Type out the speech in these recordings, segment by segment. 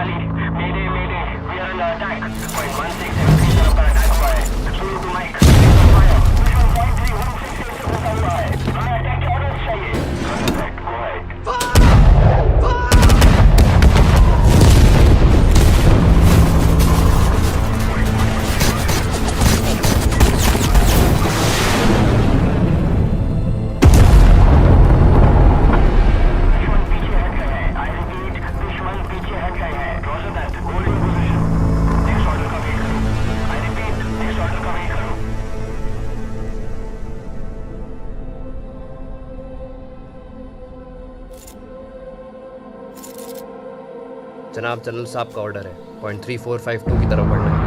Charlie. Mayday, mayday. We are under attack. Point 1673 तरफ पर attack हुआ है. Zulu to Mike. Fire. Mission point 3 1668 से होता हुआ है. हमें अटैक के ऑर्डर्स चाहिए. Perfect. Go ahead. दुश्मन पीछे हट गए हैं. I repeat, दुश्मन पीछे हट गए हैं. Roger that. Hold your position. Next order का वेट करो. I repeat, next order का वेट करो. जनाब जनरल साहब का ऑर्डर है. पॉइंट 3452 की तरफ बढ़ना है.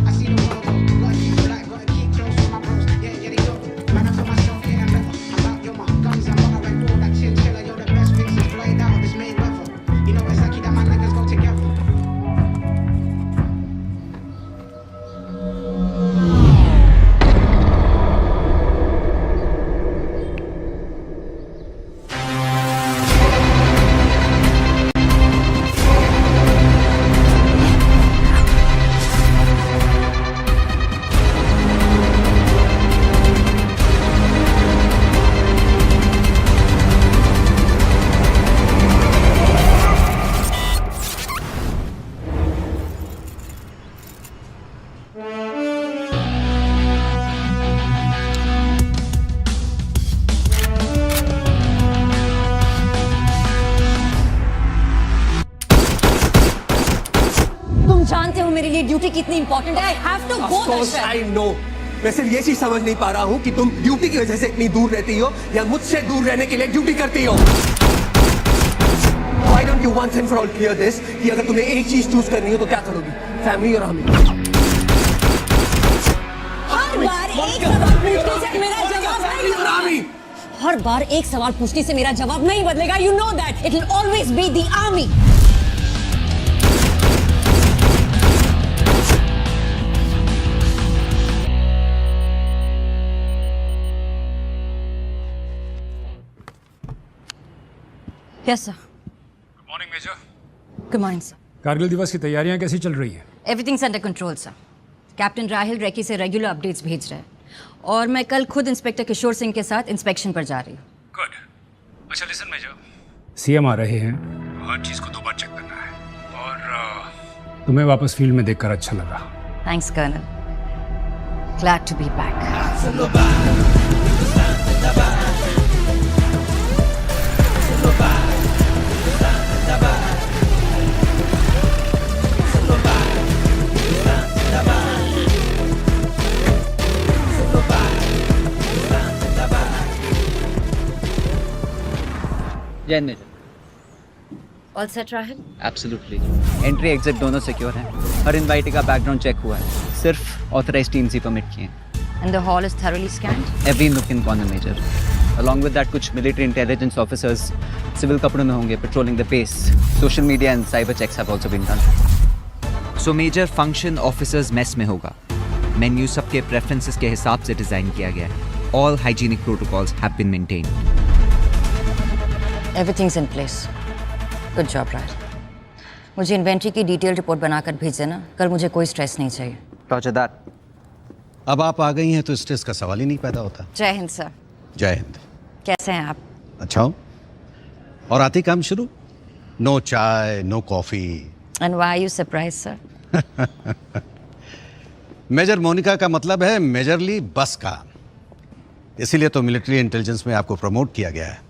I see the world go blood, black, but keep close with my bros. Yeah, they know. Man, I feel myself getting better. I'm out, yo, my guns, I'm on like bull, like chinchilla, yo, the best fix is played out, this Mayweather. You know, it's lucky that my niggas go together. तुम जानते हो मेरे लिए duty कितनी important है. I have to go Course I know. मैं सिर्फ ये चीज समझ नहीं पा रहा हूँ कि तुम ड्यूटी की वजह से इतनी दूर रहती हो या मुझसे दूर रहने के लिए ड्यूटी करती हो. Why don't you once and for all clear this कि अगर तुम्हें एक चीज चूज करनी हो तो क्या करोगी? फैमिली और हमें. हर बार एक सवाल पूछने से मेरा जवाब नहीं बदलेगा. हर बार एक सवाल पूछने से मेरा जवाब नहीं बदलेगा. You know that it will always be the army. Yes sir. Good morning major. Good morning sir. Kargil Diwas की तैयारियां कैसी चल रही हैं? Everything's under control sir. Captain Rahil recce से रेगुलर अपडेट्स भेज रहे हैं और मैं कल खुद इंस्पेक्टर किशोर सिंह के साथ इंस्पेक्शन पर जा रही हूँ. गुड. अच्छा लिसन मेजर, सीएम आ रहे हैं तो हर चीज को दो बार चेक करना है और तुम्हें वापस फील्ड में देखकर अच्छा लगा. Thanks colonel. Glad to be back. Jain major. All set Rahil. Absolutely. Entry exit दोनों सिक्योर हैं. हर इनवाइटी का बैकग्राउंड चेक हुआ है. सिर्फ ऑथराइज टीम्स ही परमिट किए हैं. And the hall is thoroughly scanned. Every nook in corner major. Along with that कुछ मिलिट्री इंटेलिजेंस ऑफिसर्स सिविल कपड़ों में होंगे patrolling the base. Social media and cyber checks have also been done. So major function officers mess में होगा. Menu सबके preferences के हिसाब से डिजाइन किया गया है. All hygienic protocols have been maintained. Everything's in place. Good job Rahil. मुझे इन्वेंट्री की डिटेल रिपोर्ट बनाकर भेज देना. कल मुझे कोई स्ट्रेस नहीं चाहिए. Roger that. अब आप आ गई हैं तो स्ट्रेस का सवाल ही नहीं पैदा होता. जय हिंद सर. जय हिंद. कैसे हैं आप? अच्छा हूँ। और आते काम शुरू? नो चाय, no coffee. And why are you surprised, sir? Major Monica का मतलब है मेजरली बस का। इसीलिए तो मिलिट्री इंटेलिजेंस में आपको प्रमोट किया गया है।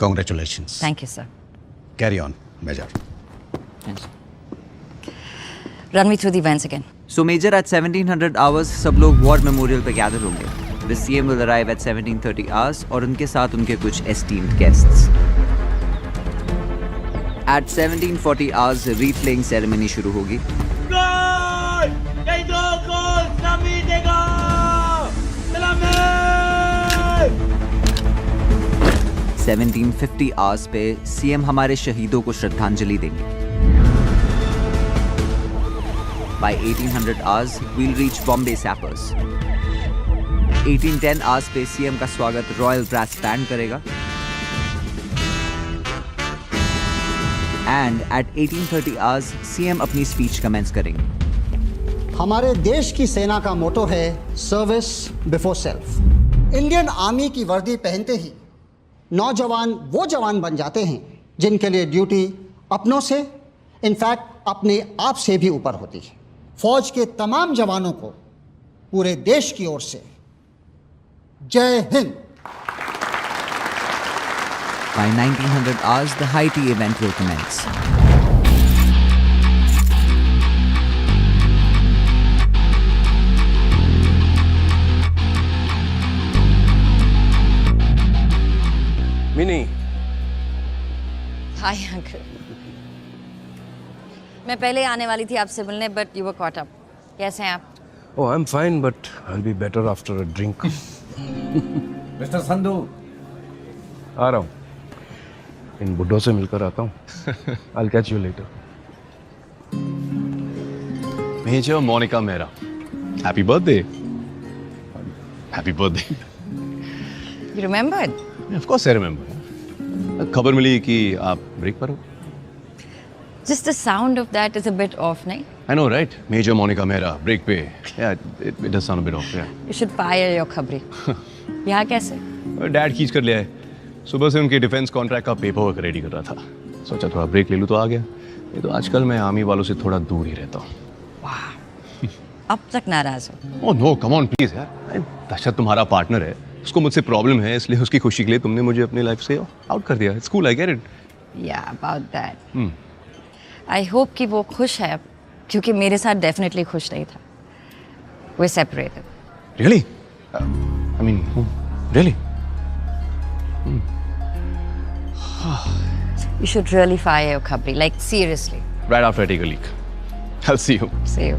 Congratulations. Thank you, sir. Carry on major. Run me through the events again. So Major, at 1700 hours सब लोग वॉर मेमोरियल पे गैदर होंगे. The CM will arrive at 1730 hours और उनके साथ उनके कुछ esteemed guests. At 1740 hours wreath laying ceremony शुरू होगी. 1750 hours पे CM हमारे शहीदों को श्रद्धांजलि देंगे. By 1800 hours, we'll reach Bombay Sappers. 1810 hours पे CM का स्वागत रॉयल ब्रास बैंड करेगा. And at 1830 hours, CM अपनी स्पीच कमेंस करेंगे. हमारे देश की सेना का मोटो है service before self. Indian army की वर्दी पहनते ही नौजवान वो जवान बन जाते हैं जिनके लिए ड्यूटी अपनों से, इनफैक्ट अपने आप से भी ऊपर होती है. फौज के तमाम जवानों को पूरे देश की ओर से जय Hind. By 1900 hours, the high tea event will commence. Mini, Hi, uncle. मैं पहले आने वाली थी आपसे मिलने, but you were caught up. कैसे हैं आप? oh, I'm fine, but I'll be better after a drink. Mr Sandhu, आ रहा हूँ. इन बुड्ढों से मिलकर आता हूँ. I'll catch you later. Major Monica Mehra. Happy birthday. Happy birthday. You remembered? Of course I remember. खबर मिली कि आप ब्रेक पर हो. Just the sound of that is a bit off, nahi? I know, right? Major Monica Mehra, break पे. Yeah, it does sound a bit off, yeah. You should fire your खबरी. यहाँ कैसे? Dad खींच कर ले आए. सुबह से उनके डिफेंस कॉन्ट्रैक्ट का पेपर वर्क रेडी कर रहा था. सोचा थोड़ा ब्रेक ले लूँ तो आ गया. ये तो आजकल मैं आर्मी वालों से थोड़ा दूर ही रहता हूँ. वाह. अब तक नाराज हो? Oh no, come on, please यार. दशरथ तुम्हारा पार्टनर है. उसको मुझसे प्रॉब्लम है, इसलिए उसकी खुशी के लिए तुमने मुझे अपनी लाइफ से आउट कर दिया. It's cool, I get it. Yeah, about that. I hope कि वो खुश है अब, क्योंकि मेरे साथ definitely खुश नहीं था. We're separated. Really? I mean, really? You should really fire your खबरी, like seriously. Right after I take a leak. I'll see you. See you.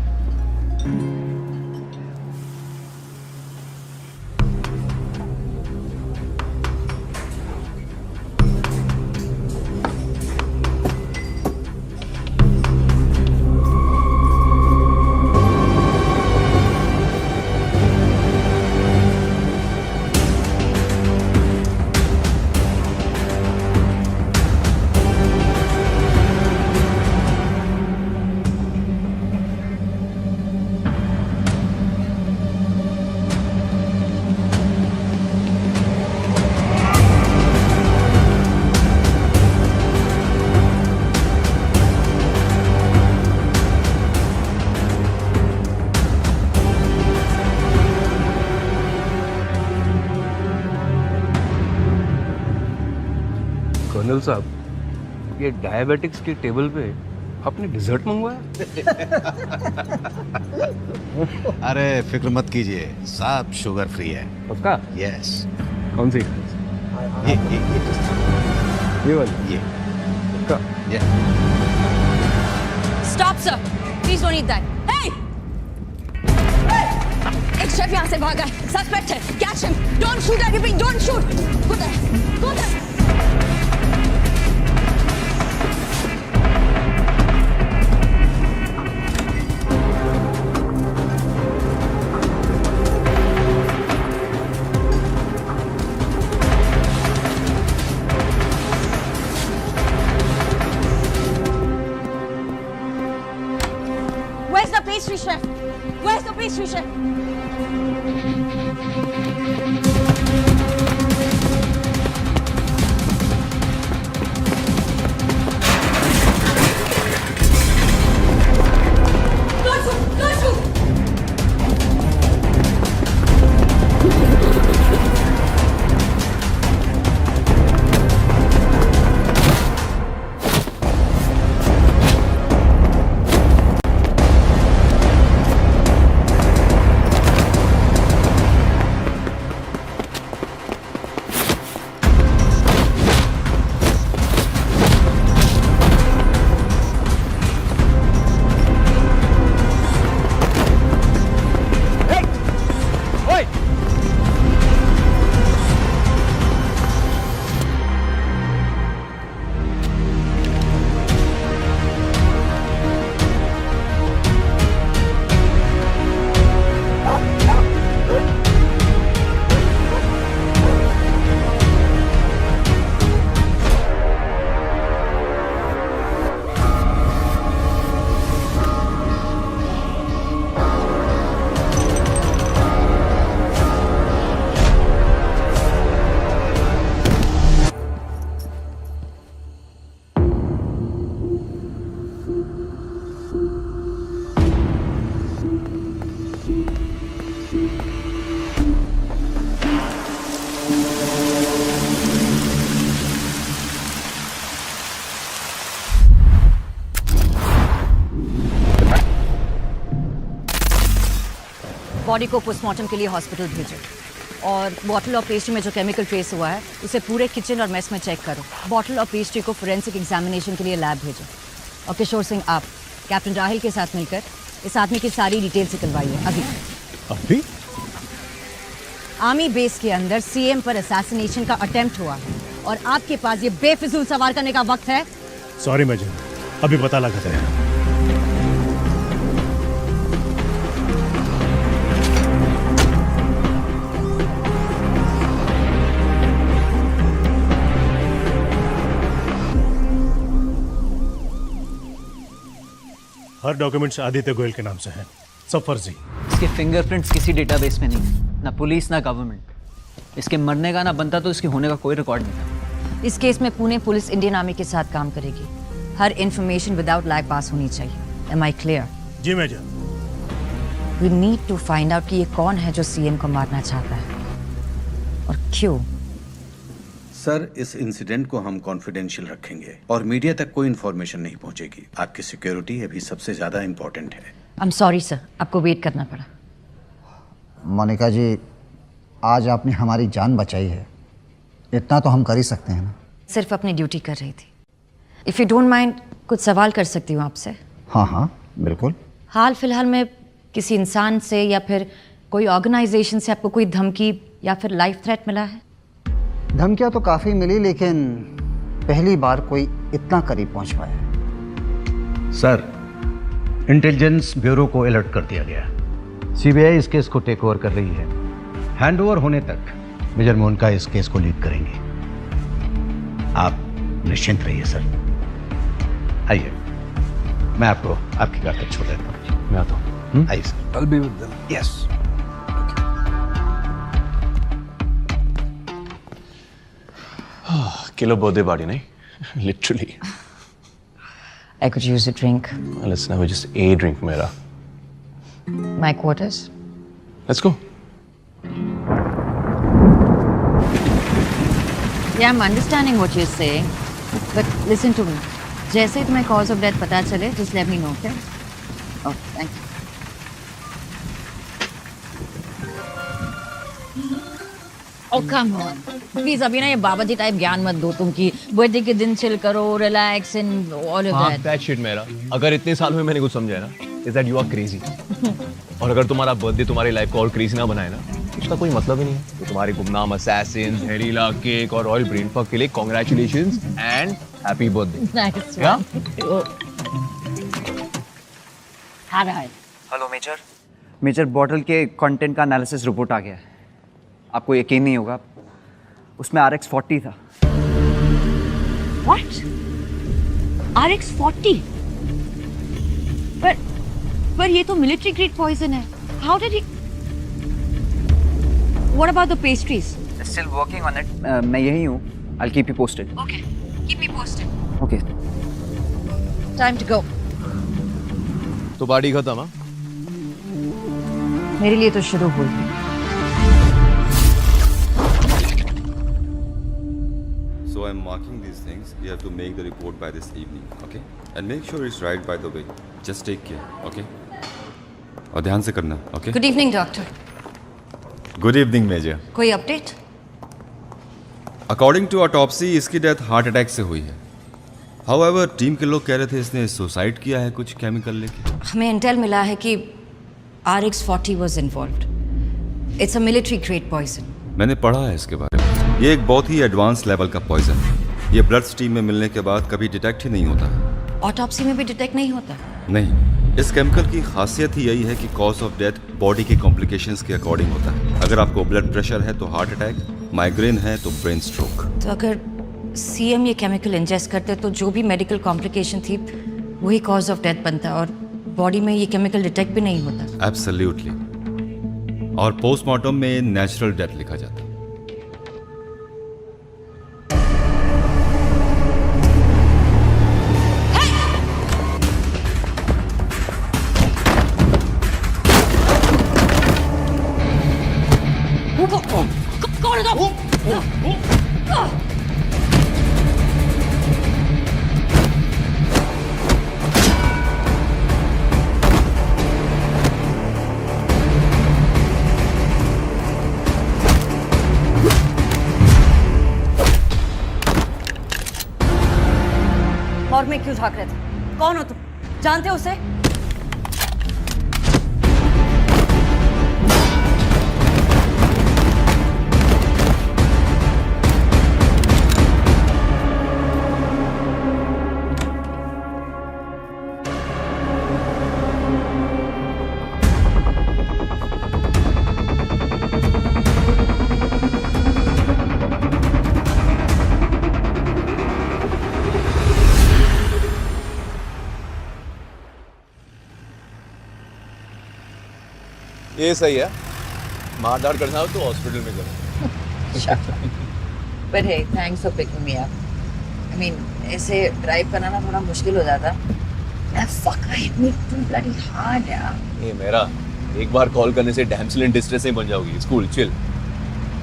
Colonel साहब, ये डायबिटिक्स की टेबल पे आपने डिजर्ट मंगवाया? अरे फिक्र मत कीजिए, सब शुगर फ्री है. पक्का? यस. कौन सी? ये वाली? ये. पक्का? ये. Stop, sir. Please don't eat that. Hey! एक शेफ यहाँ से भागा है. Suspect है. Catch him. Don't shoot everything. Don't shoot. Go there. Go there. Where's the pastry chef? Where's the pastry chef? Body को पोस्टमार्टम के लिए हॉस्पिटल भेजो और बॉटल ऑफ पेस्ट्री में जो केमिकल ट्रेस हुआ है उसे पूरे किचन और मेस में चेक करो। बॉटल ऑफ पेस्ट्री को फोरेंसिक एग्जामिनेशन के लिए लैब भेजो। और किशोर सिंह, आप कैप्टन राहिल के साथ मिलकर इस आदमी की सारी डिटेल्स निकलवाइए अभी। आर्मी बेस के अंदर सीएम पर असैसिनेशन का अटेम्प्ट हुआ है और आपके पास ये बेफिजूल सवाल करने का वक्त है? सॉरी मेजर, अभी पता लगा है। हर डॉक्यूमेंट्स आदित्य गोयल के नाम से हैं, सब फर्जी। इसके फिंगरप्रिंट्स किसी डेटाबेस में नहीं, ना पुलिस ना गवर्नमेंट। इसके मरने का ना बनता तो इसके होने का कोई रिकॉर्ड नहीं था। इस केस में पुणे पुलिस इंडियन आर्मी के साथ काम करेगी। हर इंफॉर्मेशन विदाउट लैग पास होनी चाहिए। Am I clear? जी major. We need to find out कि ये कौन है जो सीएम को मारना चाहता है और क्यों। सर, इस इंसिडेंट को हम कॉन्फिडेंशियल रखेंगे और मीडिया तक कोई इन्फॉर्मेशन नहीं पहुंचेगी। आपकी सिक्योरिटी अभी सबसे ज्यादा इम्पोर्टेंट है। I'm sorry sir, आपको वेट करना पड़ा। मोनिका जी, आज आपने हमारी जान बचाई है, इतना तो हम कर ही सकते हैं ना। सिर्फ अपनी ड्यूटी कर रही थी। इफ़ यू डोंट माइंड, कुछ सवाल कर सकती हूँ आपसे? हाँ हाँ बिल्कुल। हाल फिलहाल में किसी इंसान से या फिर कोई ऑर्गेनाइजेशन से आपको कोई धमकी या फिर लाइफ थ्रेट मिला है? धमकियाँ तो काफ़ी मिली, लेकिन पहली बार कोई इतना करीब पहुंच पाया। सर, इंटेलिजेंस ब्यूरो को अलर्ट कर दिया गया। सीबीआई इस केस को टेक ओवर कर रही है। हैंडओवर होने तक मेजर मोनिका इस केस को लीड करेंगे। आप निश्चिंत रहिए सर। आइए, मैं आपको आपकी कार तक छोड़ देता हूँ। मैं आता हूँ। आइए sir. I'll be with them. Yes. Kilo birthday party नहीं, literally. I could use a drink. Let's never just a drink, मेरा. My quarters. Let's go. Yeah, I'm understanding what you're saying, but listen to me. जैसे ही तुम्हें cause of death पता चले, just let me know, okay? Oh, thank you. Oh, come on. Please, अभी ना ये बाबा जी type ज्ञान मत दो तुम कि बर्थडे के दिन चिल करो, relax and all of that. That shit मेरा। अगर इतने साल में मैंने कुछ समझा है ना, is that you are crazy. और अगर तुम्हारा बर्थडे तुम्हारी लाइफ को और क्रेजी ना बनाए ना, उसका कोई मतलब ही नहीं है। तो तुम्हारे गुमनाम असैसिन, जहरीला केक और रॉयल ब्रेन फक के लिए congratulations and happy birthday. Nice या? हाँ रहा है। Hello major. मेजर, बॉटल के कंटेंट का एनालिसिस रिपोर्ट आ गया है। आपको यकीन नहीं होगा, उसमें RX-40 था। What? RX-40? पर ये तो मिलिट्री ग्रेड पॉइजन है। How did he? What about the pastries? Still working on it. मैं यही हूँ। I'll keep you posted. Okay, keep me posted. Okay. Time to go. तो पार्टी खत्म? हाँ? मेरे लिए तो शुरू हुई। So I'm marking these things. You have to make the report by this evening, okay? And make sure it's right, by the way. Just take care, okay? और ध्यान से करना, okay? Good evening, doctor. Good evening, Major. कोई update? According to autopsy, इसकी death heart attack से हुई है। However, team के लोग कह रहे थे इसने सुसाइड किया है कुछ केमिकल लेके। हमें इंटेल मिला है कि RX-40 was involved. It's a military grade poison. मैंने पढ़ा है इसके बारे में। ये एक बहुत ही एडवांस लेवल का पॉइजन है। ये ब्लड स्ट्रीम में मिलने के बाद कभी डिटेक्ट ही नहीं होता। ऑटोप्सी में भी डिटेक्ट नहीं होता? नहीं, इस केमिकल की खासियत ही यही है कि कॉज ऑफ डेथ बॉडी के कॉम्प्लिकेशंस के अकॉर्डिंग होता है। अगर आपको ब्लड प्रेशर है तो हार्ट अटैक, माइग्रेन है तो ब्रेन स्ट्रोक। तो अगर सीएम ये केमिकल इंजेस्ट करते तो जो भी मेडिकल कॉम्प्लिकेशन थी वही कॉज ऑफ डेथ बनता और बॉडी में ये केमिकल डिटेक्ट भी नहीं होता। एब्सोल्युटली। और पोस्टमार्टम में नेचुरल डेथ लिखा जाता है। मॉर्ग में क्यों झांक रहे थे? कौन हो तुम? जानते हो उसे? ये सही है, मार धाड़ करना हो तो हॉस्पिटल में करो। But hey, thanks for picking me up. I mean, ऐसे ड्राइव करना ना थोड़ा मुश्किल हो जाता। Fuck, I hit me too bloody hard यार। ये मेरा एक बार कॉल करने से डैम्सेल इन डिस्ट्रेस नहीं बन जाओगी। Cool, chill.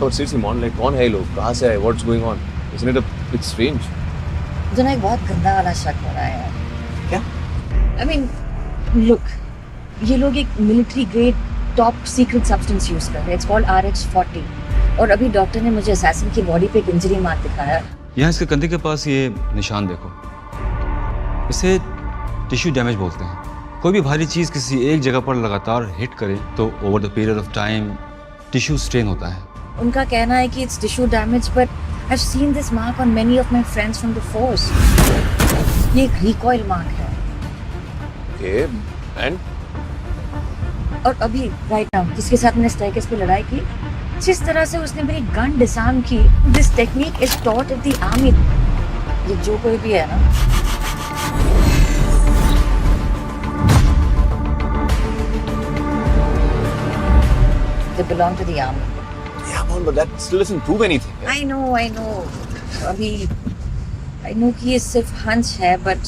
और सीरियसली मॉन, लाइक कौन है ये लोग? कहाँ से आए? What's going on? Isn't it a bit strange? मुझे ना एक बहुत गंदा वाला शक हो रहा है यार। क्या? I mean, look, ये लोग एक military grade top secret substance use कर रहे हैं। इट्स कॉल्ड RH40 और अभी डॉक्टर ने मुझे असैसिन की बॉडी पे एक इंजरी मार्क दिखाया। यहाँ इसके कंधे के पास ये निशान देखो, इसे टिश्यू डैमेज बोलते हैं। कोई भी भारी चीज किसी एक जगह पर लगातार हिट करे तो over the period of time tissue strain होता है। उनका कहना है कि it's tissue damage, but I have seen this mark on many of my friends from the force. ये एक रिकॉइल मार्क है। ओके, एंड और अभी राइट नाउ जिसके साथ मैंने स्ट्राइकर्स पे लड़ाई की, जिस तरह से उसने मेरी गन डिसआर्म की, this technique is taught in the army. ये जो कोई भी है ना, they belong to the army. Yeah, but that still doesn't prove anything. I know. अभी I know कि ये सिर्फ हंच है, but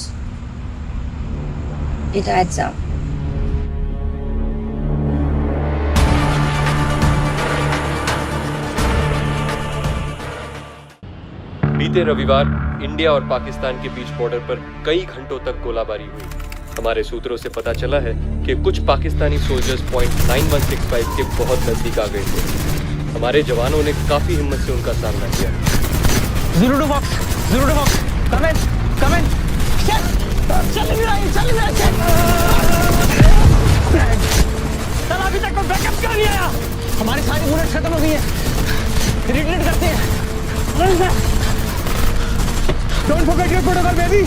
it adds up. बीते रविवार इंडिया और पाकिस्तान के बीच बॉर्डर पर कई घंटों तक गोलाबारी हुई। हमारे सूत्रों से पता चला है कि कुछ पाकिस्तानी सोल्जर्स पॉइंट 9165 के बहुत नजदीक आ गए थे। हमारे जवानों ने काफी हिम्मत से उनका सामना किया। Zero to box. Come in. चल अभी तक कोई बैकअप क्यों नहीं आया? हमारी सारी बुलेट खत्म हो गई है। रिट्रीट करते हैं। Don't forget your protocol, baby.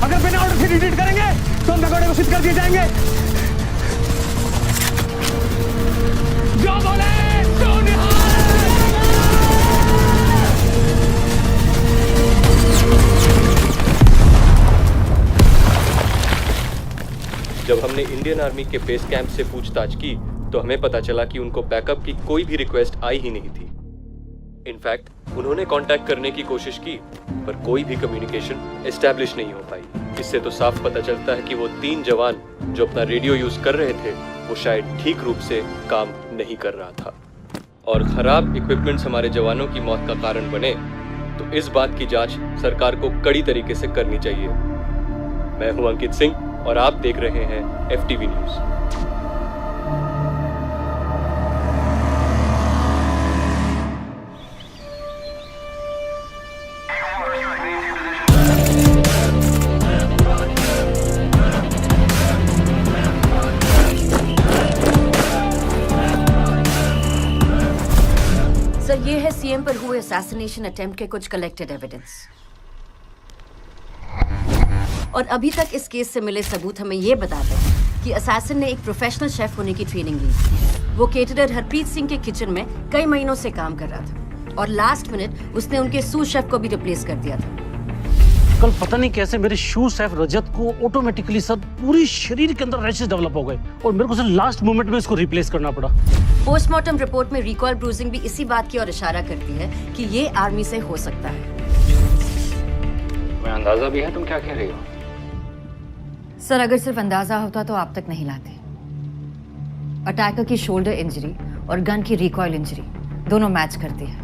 अगर बिना ऑर्डर से रिट्रीट करेंगे तो हम भगोड़े को सिद्ध कर दिए जाएंगे। जो बोले सो निहाल। जब हमने इंडियन आर्मी के बेस कैंप से पूछताछ की तो हमें पता चला कि उनको बैकअप की कोई भी रिक्वेस्ट आई ही नहीं थी। इनफैक्ट उन्होंने कांटेक्ट करने की कोशिश की पर कोई भी कम्युनिकेशन एस्टैब्लिश नहीं हो पाई। इससे तो साफ पता चलता है कि वो 3 जवान जो अपना रेडियो यूज कर रहे थे वो शायद ठीक रूप से काम नहीं कर रहा था। और खराब इक्विपमेंट्स हमारे जवानों की मौत का कारण बने तो इस बात की जांच सरकार को कड़ी तरीके से करनी चाहिए। मैं हूं अंकित सिंह और आप देख रहे हैं FTV न्यूज। सर, ये है सीएम पर हुए असैसिनेशन अटेम्प्ट के कुछ कलेक्टेड एविडेंस। और अभी तक इस केस से मिले सबूत हमें ये बताते हैं कि असैसिन ने एक प्रोफेशनल शेफ होने की ट्रेनिंग ली। वो केटरर हरप्रीत सिंह के किचन में कई महीनों से काम कर रहा था और लास्ट मिनट उसने उनके सूस शेफ को भी रिप्लेस कर दिया था। कल पता नहीं कैसे मेरे शू शेफ रजत को ऑटोमेटिकली सर पूरी शरीर के अंदर रैशेस डेवलप हो गए और मेरे को सर लास्ट मोमेंट में इसको रिप्लेस करना पड़ा। पोस्टमार्टम रिपोर्ट में रिकॉल ब्रूजिंग भी इसी बात की ओर इशारा करती है कि ये आर्मी से हो सकता है। तुम्हें अंदाजा भी है तुम क्या कह रही हो? सर, अगर सिर्फ अंदाजा होता तो आप तक नहीं लाते। अटैकर की शोल्डर इंजरी और गन की रिकॉइल इंजरी दोनों मैच करती है।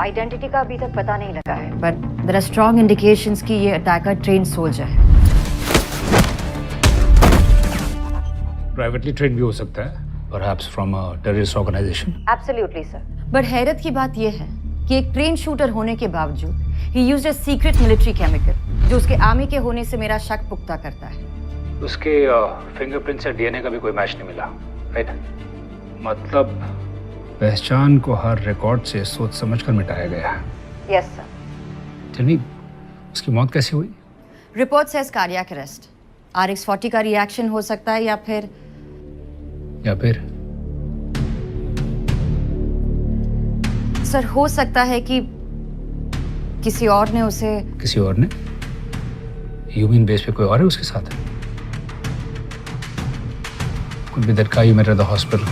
आइडेंटिटी का अभी तक पता नहीं लगा है, but there are strong indications कि ये अटैकर ट्रेन सोल्जर है। प्राइवेटली ट्रेन भी हो सकता है, perhaps from a terrorist organisation. Absolutely sir, but हैरत की बात यह है कि एक ट्रेन शूटर होने के बावजूद ही used a secret military chemical जो उसके आर्मी के होने से मेरा शक पुख्ता करता है। उसके फिंगरप्रिंट से डीएनए का भी कोई मैच नहीं मिला, राइट? मतलब पहचान को हर रिकॉर्ड से सोच समझकर मिटाया गया। Yes sir. चलिए, उसकी मौत कैसे हुई? Report says cardiac arrest. RX40 का रिएक्शन हो सकता है या फिर सर हो सकता है कि किसी और ने उसे। किसी और ने? यू मीन बेस पे कोई और है उसके साथ? Could be that guy you met at the hospital.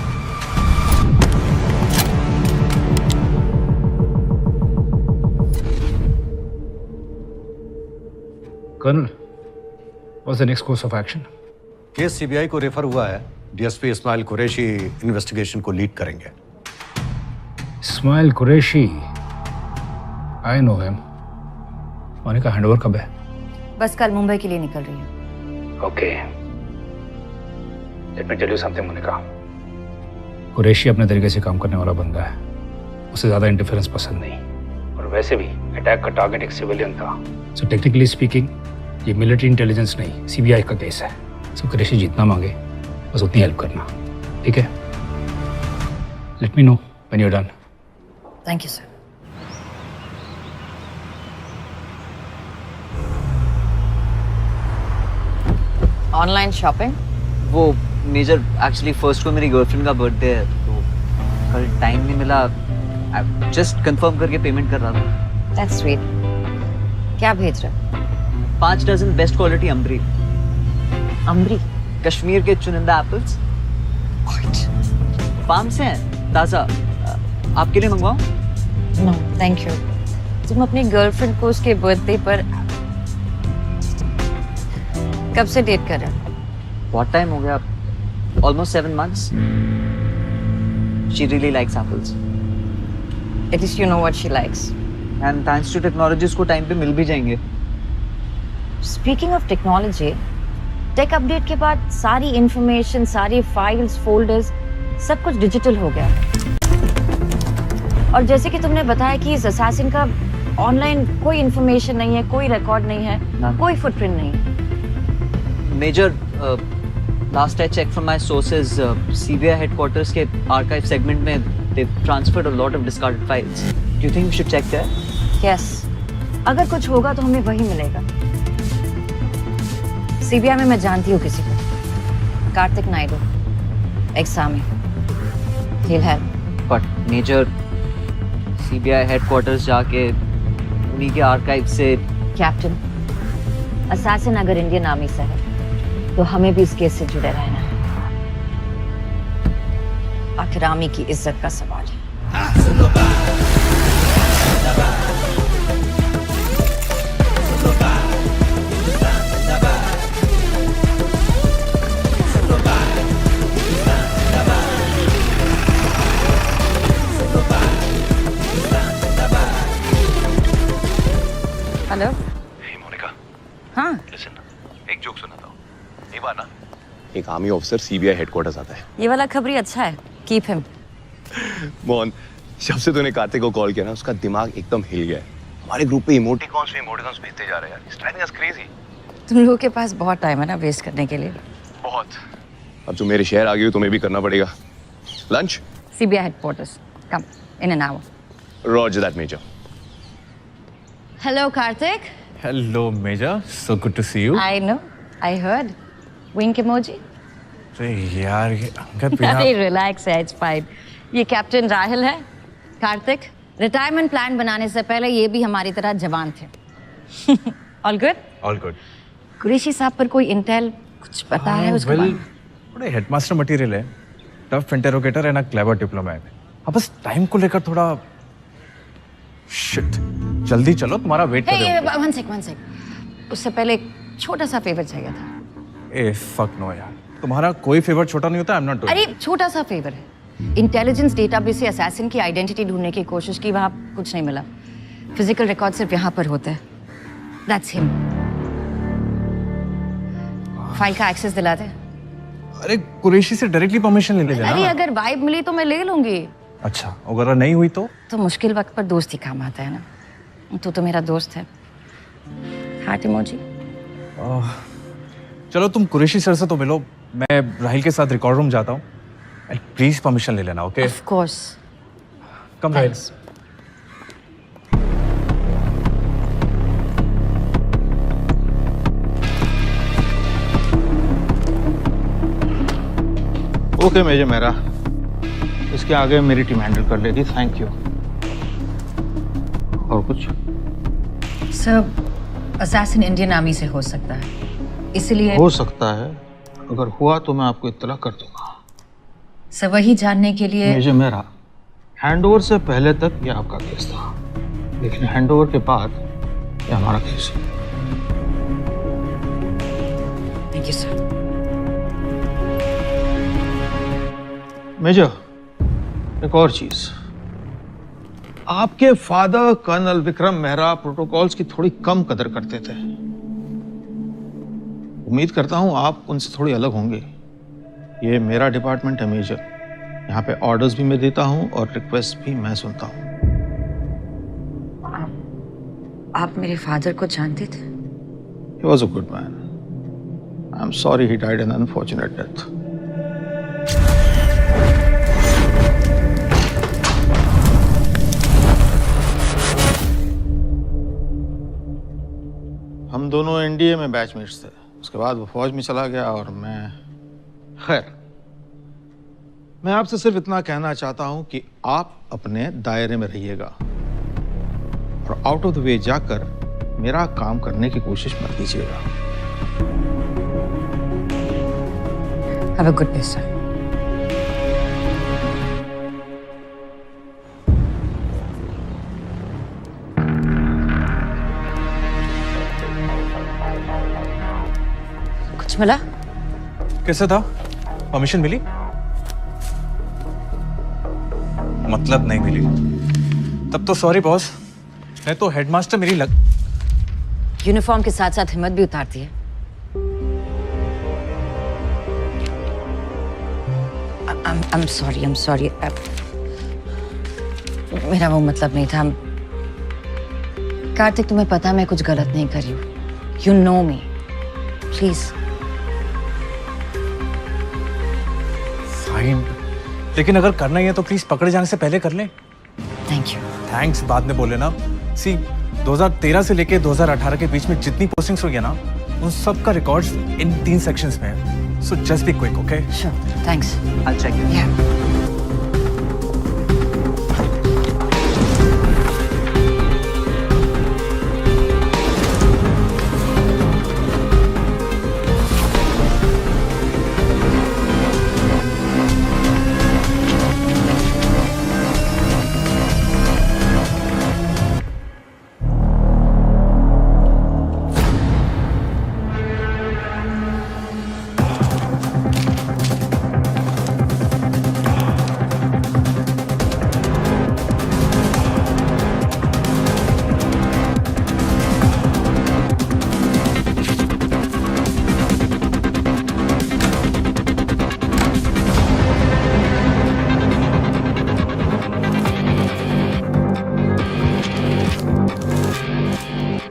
Colonel, what's the next course of action? Case CBI को रेफर हुआ है। डीएसपी इस्माइल कुरैशी इन्वेस्टिगेशन को लीड करेंगे। Ismail Qureshi, I know him. Monica handover कब है? बस कल मुंबई के लिए निकल रही है। Okay. Let me tell you something, Monika. Qureshi अपने तरीके से काम करने वाला बंदा है। उसे ज्यादा इंटरफेरेंस पसंद नहीं। और वैसे भी अटैक का टारगेट एक सिविलियन था। So technically speaking, ये मिलिट्री इंटेलिजेंस नहीं, सीबीआई का केस है। So कुरैशी जितना मांगे बस उतनी हेल्प करना, ठीक है? Let me know when you're done. Thank you sir. Online shopping? वो मेजर एक्चुअली फर्स्ट को मेरी गर्लफ्रेंड का बर्थडे है तो कल टाइम नहीं मिला। जस्ट कंफर्म करके पेमेंट कर रहा था। That's sweet. क्या भेज रहा? 5 dozen best quality Ambri. Ambri? Kashmir के चुनिंदा एप्पल्स। फार्म से हैं, ताज़ा। आपके लिए मंगवाऊं? No thank you. तुम अपनी गर्लफ्रेंड को उसके बर्थडे पर कब से डेट कर रहे हो? बहुत टाइम हो गया, almost 7 months. She really likes apples. At least you know what she likes. And thanks to technology उसको टाइम पे मिल भी जाएंगे। Speaking of technology, take update के बाद सारी इंफॉर्मेशन, सारी फाइल्स, फोल्डर्स सब कुछ डिजिटल हो गया। और जैसे कि तुमने बताया कि इस असैसिन का ऑनलाइन कोई इंफॉर्मेशन नहीं है, कोई रिकॉर्ड नहीं है, कोई फुटप्रिंट नहीं है। Major, last I checked from my sources, CBI headquarters के archive segment में they've transferred a lot of discarded files. Do you think we should check there? Yes. अगर कुछ होगा तो हमें वही मिलेगा। सीबीआई में मैं जानती हूँ किसी को, कार्तिक नायडू, एग्जाम में। He'll help. But Major, CBI headquarters जाके उन्हीं के archive से। कैप्टन, असैसिन अगर इंडियन आर्मी से है तो हमें भी इस केस से जुड़े रहना है। आखिर आर्मी की इज्जत का सवाल है। हेलो मोनिका, हाँ एक जोक सुनाता हूँ। एक बार ना एक आर्मी ऑफिसर सीबीआई हेडक्वार्टर्स आता है। ये वाला खबरी अच्छा है, कीप हिम। मोहन, जब से तूने कार्तिक को कॉल किया ना उसका दिमाग एकदम हिल गया है। हमारे ग्रुप पे इमोटिकॉन्स भेजते जा रहे हैं यार। It's driving us crazy. तुम लोगों के पास बहुत टाइम है ना वेस्ट करने के लिए। बहुत। अब जो मेरे शहर आ गई हो तुम्हें भी करना पड़ेगा। Lunch? CBI headquarters, come in an hour. Roger that major. Hello Kartik. Hello major, so good to see you. I know, I heard. Wink emoji. अरे यार ये अंगद बिना। अरे रिलैक्स है, इट्स फाइन। ये कैप्टन राहिल है। कार्तिक, रिटायरमेंट प्लान बनाने से पहले ये भी हमारी तरह जवान थे। All good? All good. Qureshi साहब पर कोई इंटेल कुछ पता है उसके बारे में? थोड़े हेडमास्टर मटेरियल है, टफ इंटरोगेटर है ना, क्लेवर डिप्लोमैट। अब बस टाइम को लेकर थोड़ा शिट। जल्दी चलो, तुम्हारा वेट कर रहे हो। One sec. उससे पहले एक छोटा सा फेवर चाहिए था। ए फक नो यार, तुम्हारा कोई फेवर छोटा नहीं होता। I am not doing. अरे छोटा सा फेवर है। इंटेलिजेंस डेटाबेस से असैसिन की आइडेंटिटी ढूंढने की कोशिश की, वहां कुछ नहीं मिला। फिजिकल रिकॉर्ड सिर्फ यहाँ पर होते हैं। That's him. फाइल का एक्सेस दिला दे। अरे कुरैशी से डायरेक्टली परमिशन ले लेना। अरे अगर वाइब मिली तो मैं ले लूंगी। अच्छा, अगर नहीं हुई तो मुश्किल वक्त पर दोस्ती काम आता है ना। तू तो मेरा दोस्त है। Heart emoji. चलो तुम कुरैशी सर से तो मिलो, मैं राहिल के साथ रिकॉर्ड रूम जाता हूँ। प्लीज परमिशन ले लेना, okay? Of course. Come Rahil. Okay major मेरा, इसके आगे मेरी टीम हैंडल कर लेगी, थैंक यू। और कुछ? सर, असैसिन इंडियन आर्मी से हो सकता है, इसलिए हो सकता है, अगर हुआ तो मैं आपको इत्तला कर दूंगा। सर वही जानने के लिए मेजर मेरा, हैंडओवर से पहले तक ये आपका केस था, लेकिन हैंडओवर के बाद ये हमारा केस है। Thank you sir. मेजर, एक और चीज, आपके father colonel Vikram Mehra protocols की थोड़ी कम कदर करते थे। उम्मीद करता हूं आप उनसे थोड़ी अलग होंगे। ये मेरा डिपार्टमेंट है मेजर, यहाँ पे ऑर्डर्स भी मैं देता हूं और रिक्वेस्ट भी मैं सुनता हूं। आप मेरे फादर को जानते थे? He was a good man. I'm sorry he died an unfortunate death. हम दोनों एनडीए में बैचमेट्स थे, उसके बाद वो फौज में चला गया और मैं, खैर, मैं आपसे सिर्फ इतना कहना चाहता हूं कि आप अपने दायरे में रहिएगा और आउट ऑफ द वे जाकर मेरा काम करने की कोशिश मत कीजिएगा। Have a good day, sir. कुछ मिला? कैसा था? परमिशन मिली? मतलब नहीं मिली। तब तो सॉरी बॉस, नहीं तो हेडमास्टर मेरी यूनिफॉर्म के साथ साथ हिम्मत भी उतारती है। I'm sorry. मेरा वो मतलब नहीं था। कार्तिक, तुम्हें पता मैं कुछ गलत नहीं करी हूँ। You know me. Please. Fine, लेकिन अगर करना ही है तो प्लीज पकड़े जाने से पहले कर लें। Thank you. थैंक्स बाद में बोले ना। सी 2013 से लेके 2018 के बीच में जितनी पोस्टिंग्स हुई है ना, उन सब का रिकॉर्ड्स इन 3 सेक्शंस में है। So just be quick, okay? Sure, thanks. I'll check it. Yeah.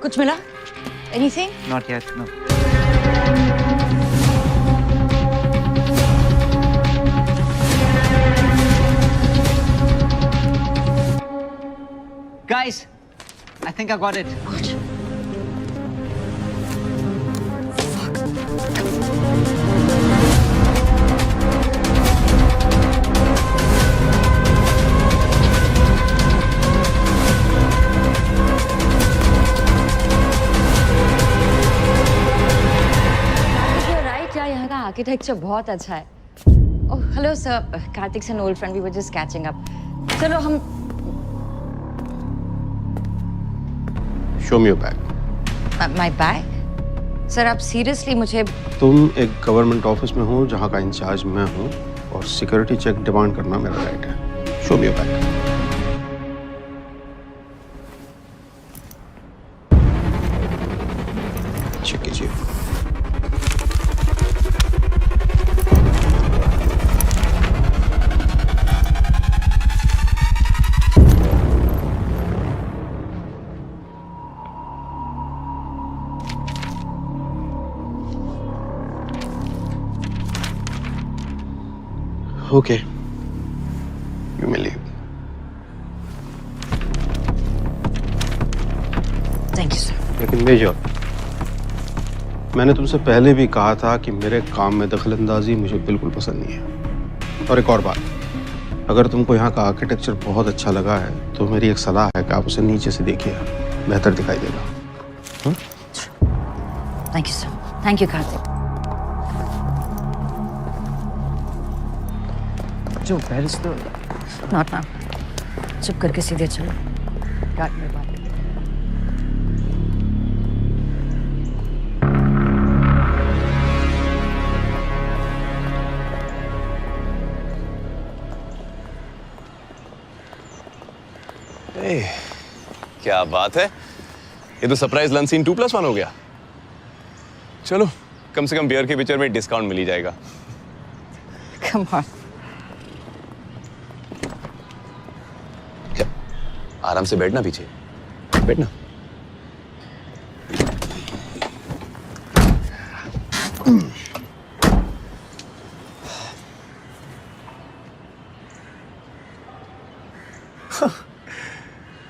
कुछ मिला? Anything? Not yet, no. Guys, I think I got it. Good. Architecture बहुत अच्छा है। ओह हेलो सर, कार्तिक से old friend, we were just catching up. चलो हम show me your bag. My bag? Sir आप seriously मुझे? तुम एक गवर्नमेंट ऑफिस में हो जहां का इंचार्ज मैं हूं और सिक्योरिटी चेक डिमांड करना मेरा राइट है। Show me your bag. Check कीजिए। Okay. You may leave. Thank you, sir. लेकिन मेजर, मैंने तुमसे पहले भी कहा था कि मेरे काम में दखलंदाजी मुझे बिल्कुल पसंद नहीं है। और एक और बात, अगर तुमको यहाँ का आर्किटेक्चर बहुत अच्छा लगा है तो मेरी एक सलाह है कि आप उसे नीचे से देखिए, बेहतर दिखाई देगा। Thank you, sir. Thank you, Karthik. जो पेरिस तो Not now. चुप करके सीधे चलो। काट मेरे बात। क्या बात है, ये तो सरप्राइज लंच सीन 2+1 हो गया। चलो, कम से कम बियर के पिक्चर में डिस्काउंट मिल ही जाएगा। Come on. क्या? आराम से बैठना पीछे, बैठना।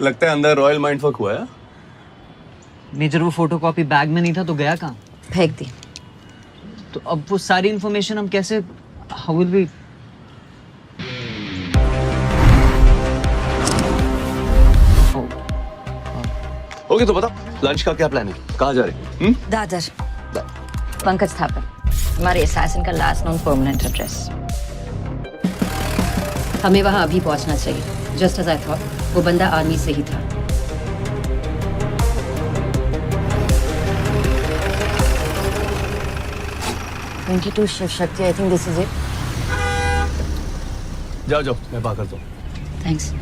लगता है अंदर रॉयल माइंडफक हुआ है। मेजर वो फोटोकॉपी बैग में नहीं था तो गया कहाँ? फेंक दी। तो अब वो सारी इंफॉर्मेशन हम कैसे, हाउ विल वी? ओके, तो बता लंच का क्या प्लान है, कहाँ जा रहे हैं? दादर। पंकज थापर, हमारे असैसिन का लास्ट नोन परमानेंट एड्रेस। हमें वहां अभी पहुंचना चाहिए। जस्ट एज आई थॉट, वो बंदा आर्मी से ही था। Shiv Shakti, I think this is it. जाओ जाओ, मैं बात करता हूँ। थैंक्स।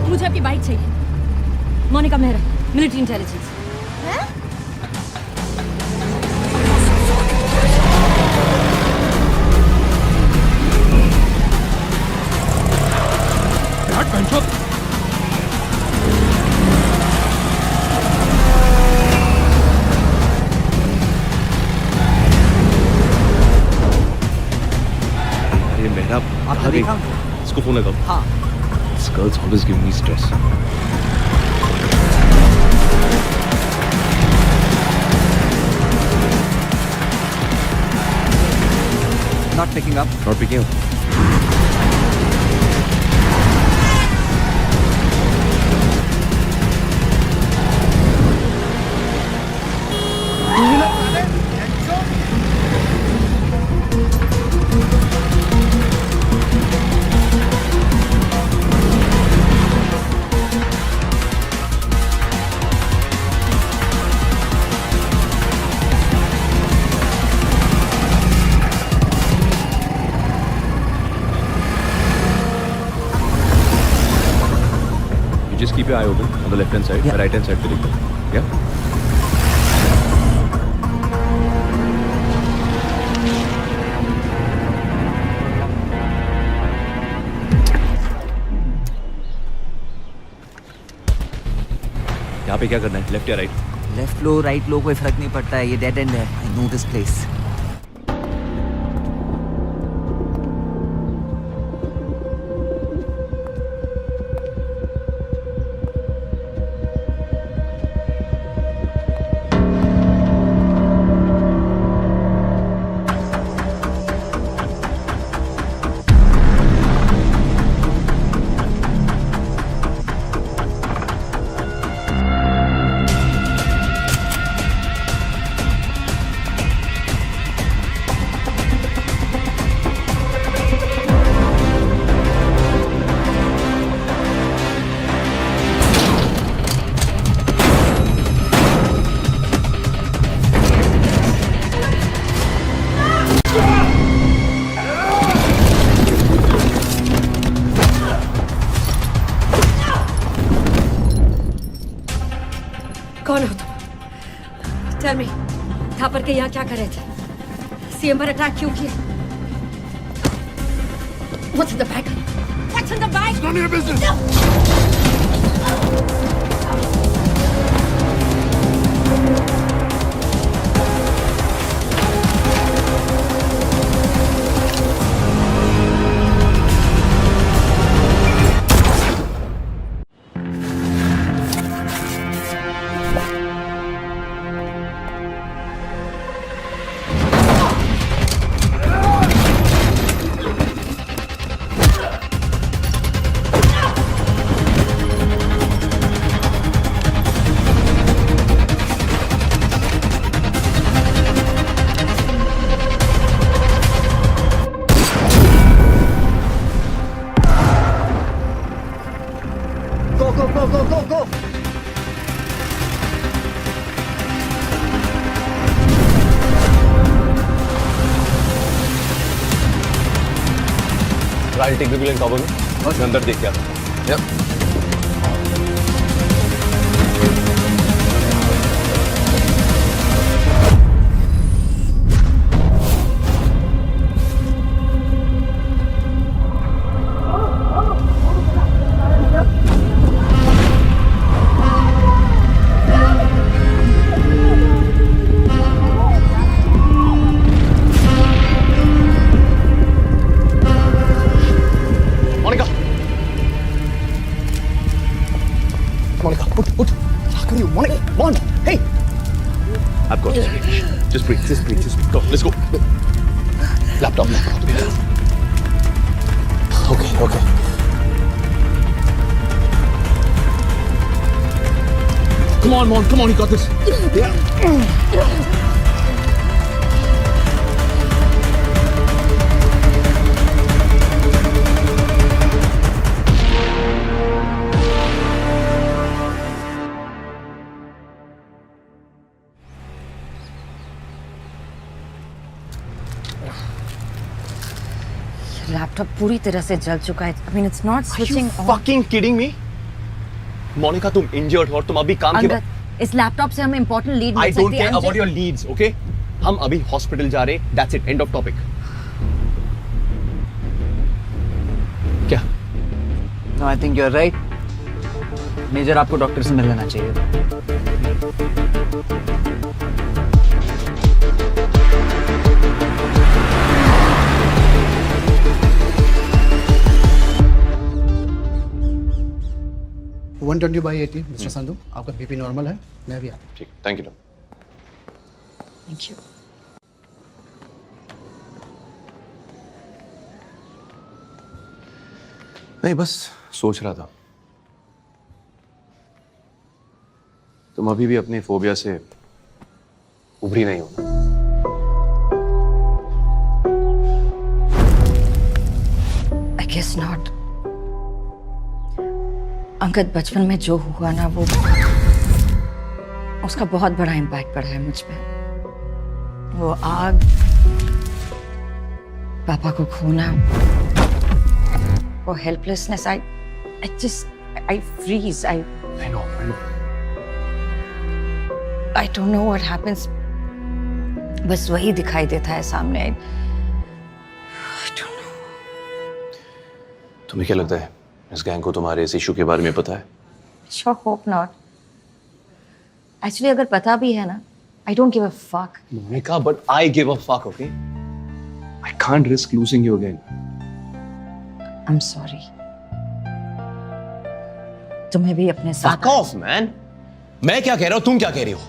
मुझे आपकी बाइक चाहिए। Monika Mehra, military intelligence. अरे मेहरा, आपने देखा? इसको फोन लगाओ। हाँ। This girl's always giving me stress. Not picking up. Not picking up. Just keep your eye open on the left hand side, the right hand side. Yeah. यहाँ पे क्या करना है, लेफ्ट या राइट? लेफ्ट लो right लो कोई फर्क नहीं पड़ता है, ये डेड एंड है। I know this place. कौन हो तुम? टेल मी, थापर के यहाँ क्या कर रहे थे? सीएम पर अटैक क्यों किया? What's in the bag? What's in the bag? It's none of your business. go! I'll take the wheel and cover me. मैं अंदर देख के आता हूँ. Yep. I've got this. Just breathe. Go, let's go. Laptop. Okay. Come on, you got this. Yeah. Laptop पूरी तरह से जल चुका है. I mean, it's not switching on. Fucking kidding me? Monika, तुम इंजर्ड हो और तुम अभी काम के इस लैपटॉप से हमें इंपॉर्टेंट लीड मिल सकती है. I don't care about your leads, okay? हम अभी हॉस्पिटल जा रहे. That's it. End of topic. क्या? No, I think you're right. Major आपको डॉक्टर से मिल लेना चाहिए. वन 120/80 मिस्टर संधू, आपका बीपी नॉर्मल है. मैं भी आता. ठीक, थैंक यू. Thank you. नहीं, बस सोच रहा था तुम अभी भी अपनी फोबिया से उभरी नहीं हो. I guess not. अंकद, बचपन में जो हुआ ना, वो उसका बहुत बड़ा इम्पैक्ट पड़ा है मुझ पे. वो आग, पापा को खोना, वो helplessness. I freeze. I know. I don't know what happens. बस वही दिखाई देता है सामने. I don't know. तुम्हें क्या लगता है इस गैंग को तुम्हारे इस इशू के बारे में पता है? Sure, hope not. Actually, अगर पता भी है ना, I don't give a fuck. Monica, but I give a fuck, okay? I can't risk losing you again. I'm sorry. तुम्हें भी अपने साथ. Fuck off, man. मैं क्या कह रहा हूँ, तुम क्या कह रही हो?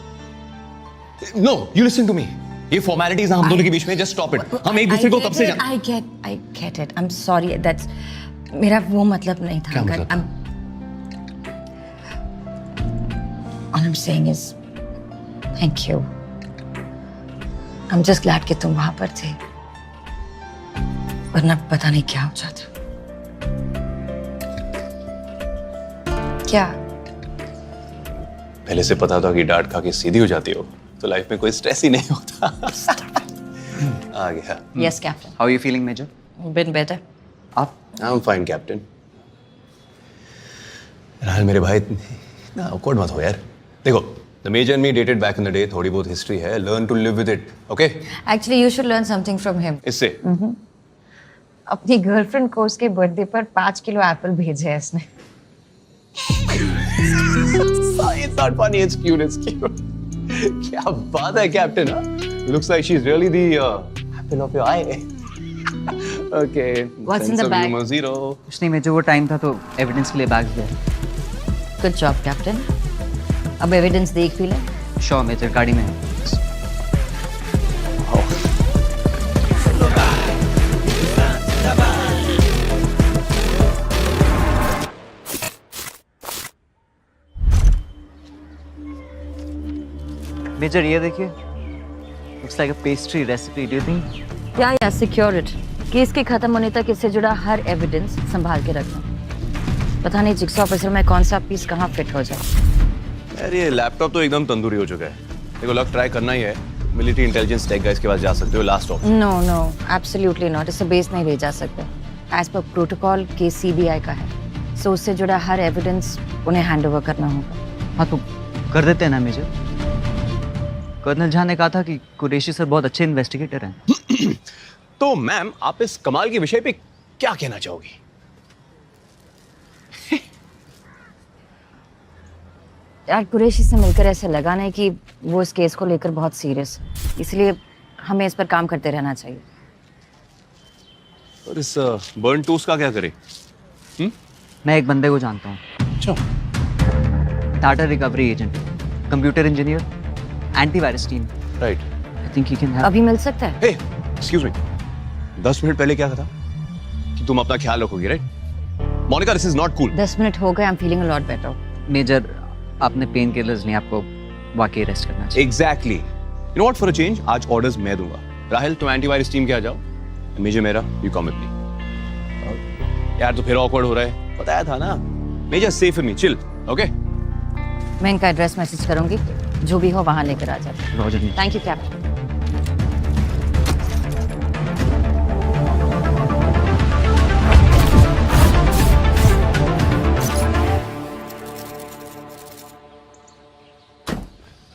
No, you listen to me. ये formalities हम दोनों के बीच में, just stop it. हम एक दूसरे को कब से जानते? I get it. I'm sorry. That's मेरा वो मतलब नहीं था. क्या मतलब? All I'm saying is thank you. I'm just glad कि तुम वहां पर थे. वरना पता नहीं क्या हो जाता. क्या? पहले से पता था कि डांट खा के सीधी हो जाती हो तो लाइफ में कोई स्ट्रेस ही नहीं होता. आ गया. Yes, Captain. How are you feeling, Major? Been better. आप? I'm fine, Captain. राहुल मेरे भाई, इतना awkward मत हो यार. देखो, The major and me dated back in the day. थोड़ी बहुत history है. Learn to live with it. Okay? Actually, you should learn something from him. इससे? अपनी गर्लफ्रेंड को उसके बर्थडे पर 5 किलो एप्पल भेजे हैं इसने. It's not funny. It's cute. It's cute. क्या बात है captain? Looks like she's really the apple of your eye. Okay. What's in the bag? Zero. कुछ नहीं मेजर, वो टाइम था तो एविडेंस के लिए बैग दिया. Good job, Captain. अब एविडेंस देख भी ले. श्योर मेजर, गाड़ी में है. मेजर ये देखिए, looks like a pastry recipe. Do you think? या सिक्योर इट. केस के खत्म होने तक इससे जुड़ा हर एविडेंस संभाल के रखना. पता नहीं जिक्सॉ ऑफिसर में कौन सा पीस कहाँ फिट हो जाए. यार ये लैपटॉप तो एकदम तंदूरी हो चुका है. देखो लग ट्राई करना ही है. मिलिट्री इंटेलिजेंस टेक गाइस के पास जा सकते हो. Last option. No absolutely not. इससे बेस नहीं ले जा सकते. As per protocol case CBI का है, सो उससे जुड़ा हर एविडेंस उन्हें हैंडओवर करना होगा. हाँ तो कर देते हैं ना मेजर. कर्नल झा ने कहा था कि कुरैशी सर बहुत अच्छे इन्वेस्टिगेटर हैं. तो मैम आप इस कमाल के विषय पे क्या कहना चाहोगी? यार कुरैशी से मिलकर ऐसे लगा नहीं कि वो इस केस को लेकर बहुत सीरियस है, इसलिए हमें इस पर काम करते रहना चाहिए. और इस बर्न टूस का क्या करें? मैं एक बंदे को जानता हूँ. अच्छा. Data recovery agent, computer engineer, antivirus team. Right. I think he can help. अभी मिल सकता है? हे एक्सक्यूज मी, 10 मिनट पहले क्या था कि तुम अपना ख्याल रखोगी, right? Monica, this is not cool. 10 minute हो गए. I am feeling a lot better. Major आपने पेन किलर्स नहीं, आपको वाकई रेस्ट करना चाहिए. Exactly. You know what, for a change आज ऑर्डर्स मैं दूंगा. राहिल तुम एंटीवायरस टीम के आ जाओ. मेजर मेरा, यू कम विद मी. यार तो फिर ऑकवर्ड हो रहा है. बताया था ना. Major safe with me, chill. Okay. मैं इनका एड्रेस मैसेज करूंगी, जो भी हो वहां लेकर आ जाते. रॉजर. Thank you captain.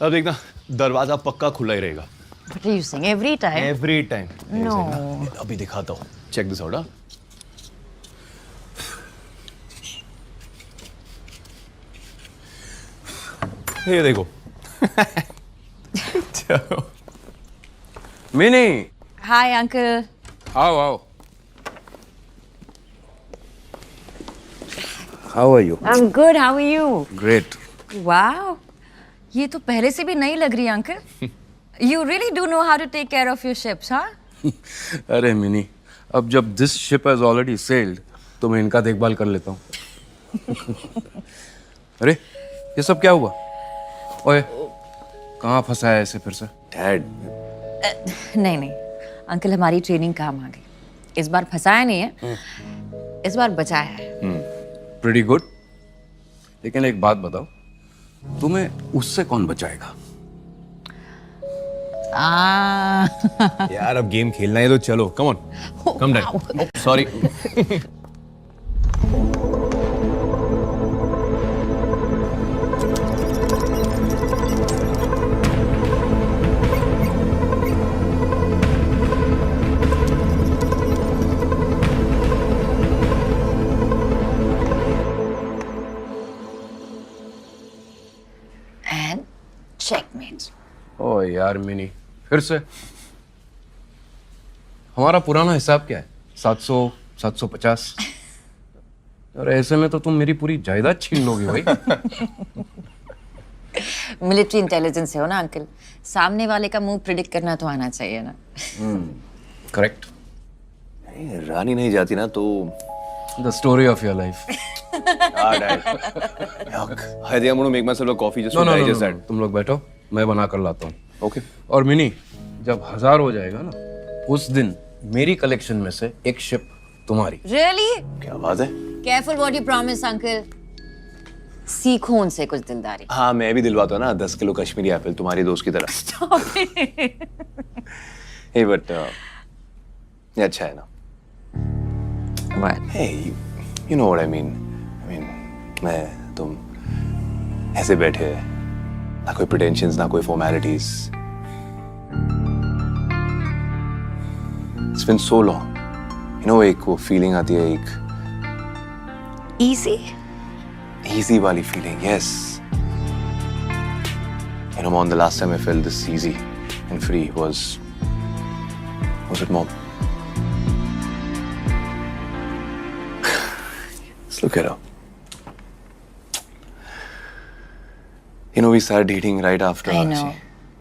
अब देखना दरवाजा पक्का खुला ही रहेगा. What are you saying? Every time? Every time. No. अभी दिखाता हूँ. Check this out. ये देखो. चलो. मिनी. Hi, uncle. आओ. How are you? I'm good. How are you? Great. Wow. ये तो पहले से भी नई लग रही है uncle. You really do know how to take care of your ships, huh? अरे मिनी, अब जब this ship has already sailed, तो मैं इनका देखभाल कर लेता हूँ. अरे ये सब क्या हुआ? ओए कहाँ फंसा है ऐसे फिर से? डैड. नहीं अंकल, हमारी ट्रेनिंग काम आ गई. इस बार फंसाया नहीं है, इस बार बचाया है. Pretty good. लेकिन एक बात बताओ, तुम्हें उससे कौन बचाएगा? यार अब गेम खेलना है तो चलो. Come on. Come dad. Sorry. And checkmate. ओ यार मिनी, फिर से? हमारा पुराना हिसाब क्या है? 700, 750. और ऐसे में तो तुम मेरी पूरी जायदाद छीन लोगी भाई. मिलिट्री इंटेलिजेंस है हो ना अंकल, सामने वाले का मुंह प्रिडिक्ट करना तो आना चाहिए ना. करेक्ट. रानी नहीं जाती ना तो. The story of your life. I think I'm going to make myself a coffee just to digest that. तुम लोग बैठो, मैं बना कर लाता हूँ. Okay. और मिनी, जब 1000 हो जाएगा ना, उस दिन मेरी कलेक्शन में से एक शिप तुम्हारी. Really? क्या बात है? Careful what you promise, uncle. सीखो उनसे कुछ दिलदारी. हाँ मैं भी दिलवाता हूँ ना 10 किलो कश्मीरी एप्पल तुम्हारी दोस्त की तरह. Stop it. Hey but ये अच्छा है ना. What? Hey, you know what I mean. मैं तुम ऐसे बैठे ना कोई प्रिटेंशंस, ना कोई formalities. It's been so long. You know, एक वो फीलिंग आती है, एक easy वाली feeling. Yes. You know, Mom, the last time I felt this easy and free was at Mom. Let's look at her. You know, we started dating right after. I know.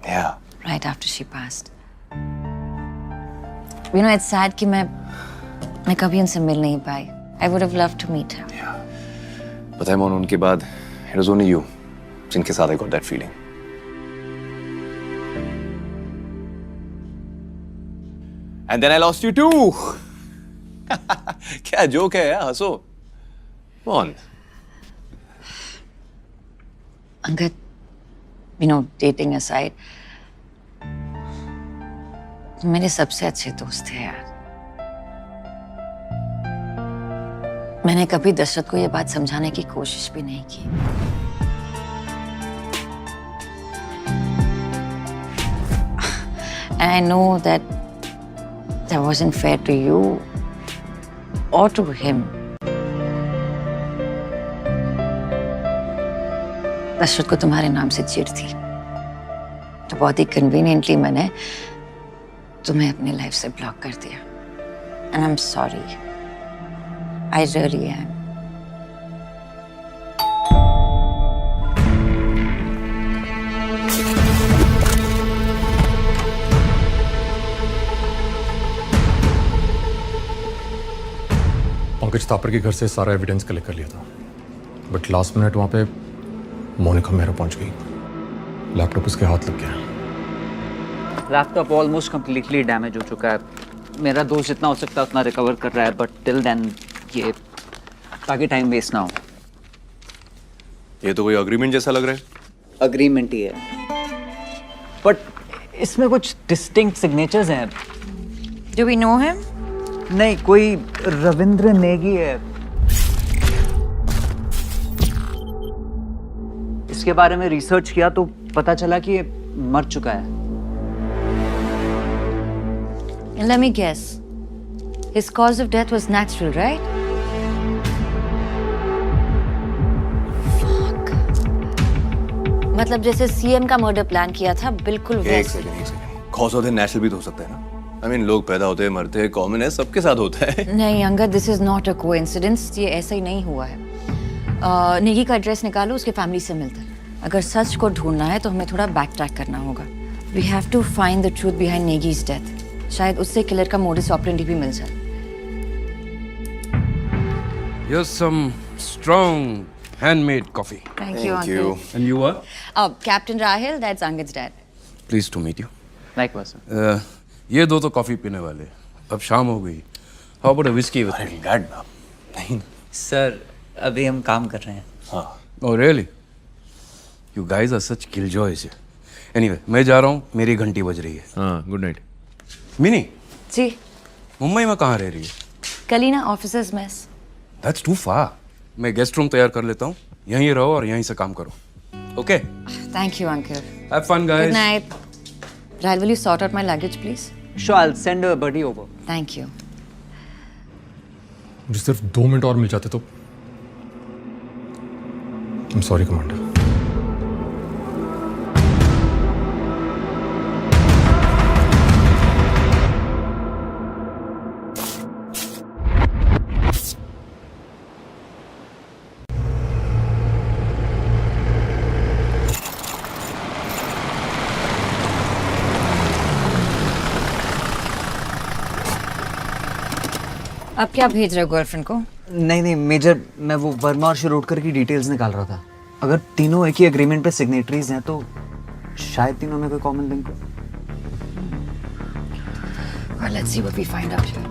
Yeah. Right after she passed. You know, it's sad कि मैं कभी उनसे मिल नहीं पाई. I would have loved to meet her. पता है मोन, उनके बाद it was only you जिनके साथ I got that feeling. And then I lost you too. क्या जोक है यार, हंसो. Come on. Angad, you know, dating aside, मेरे सबसे अच्छे दोस्त थे यार. मैंने कभी दशरथ को ये बात समझाने की कोशिश भी नहीं की. And I know that wasn't fair to you or to him. Dasharath को तुम्हारे नाम से चिढ़ थी, तो बहुत ही कन्वीनियंटली मैंने तुम्हें अपनी लाइफ से ब्लॉक कर दिया. And I'm sorry. I really am. Pankaj Thapar के घर से सारा एविडेंस कलेक्ट कर लिया था, बट लास्ट मिनट वहाँ पे मोनिका मेहरा पहुँच गई. लैपटॉप उसके हाथ लग गया. लैपटॉप ऑलमोस्ट कम्प्लीटली डैमेज हो चुका है. मेरा दोस्त जितना हो सकता है उतना रिकवर कर रहा है, बट टिल देन ये ताकि टाइम वेस्ट ना हो. ये तो कोई अग्रीमेंट जैसा लग रहा है. अग्रीमेंट ही है, बट इसमें कुछ डिस्टिंक्ट सिग्नेचर्स हैं. Do we know him? नहीं, कोई रविंद्र नेगी है. इसके बारे में रिसर्च किया तो पता चला कि ये मर चुका है. And let me guess. His cause of death was natural, right? Fuck. मतलब जैसे सीएम का मर्डर प्लान किया था, बिल्कुल एक वैसे. Second. Cause of the natural भी तो हो सकता है ना. I mean, लोग पैदा होते हैं, मरते हैं, कॉमन है, सबके साथ होता है. नहीं Angad, this is not a coincidence. ये ऐसा ही नहीं हुआ है. नेगी का एड्रेस निकालो, उसके फैमिली से मिलता है. अगर सच को ढूंढना है तो हमें थोड़ा बैक ट्रैक करना होगा. We have to find the truth behind Negi's death. शायद उससे किलर का मोडिस ऑपरेंडी भी मिल जाए. Here's some strong handmade coffee. Thank you, Uncle. And you are? Captain Rahil, that's Anged's dad. Pleased to meet you. Likewise. ये दो तो coffee पीने वाले. अब शाम हो गई. How about a whiskey with me? नहीं. सर, अभी हम काम कर रहे हैं. हाँ. Oh really? You guys are such killjoys. Anyway, मैं जा रहा हूँ. मेरी घंटी बज रही है. हाँ, गुड नाइट. मिनी, जी. मुंबई में कहाँ रह रही है? Kalina officers mess. That's too far. मैं गेस्ट रूम तैयार कर लेता हूँ. यहीं रहो और यहीं से काम करो. Okay? Thank you, Uncle. Have fun, guys. Good night. Rahil, will you sort out my luggage, please? Sure, I'll send a buddy over. Thank you. मुझे सिर्फ 2 मिनट और मिल जाते तो. I'm sorry, Commander. अब क्या भेज रहे हो गर्लफ्रेंड को? नहीं मेजर, मैं वो वर्मा और शिरोडकर की डिटेल्स निकाल रहा था. अगर तीनों एक ही एग्रीमेंट पे सिग्नेटरीज हैं तो शायद तीनों में कोई कॉमन लिंक हो. Well, let's see what we find out here.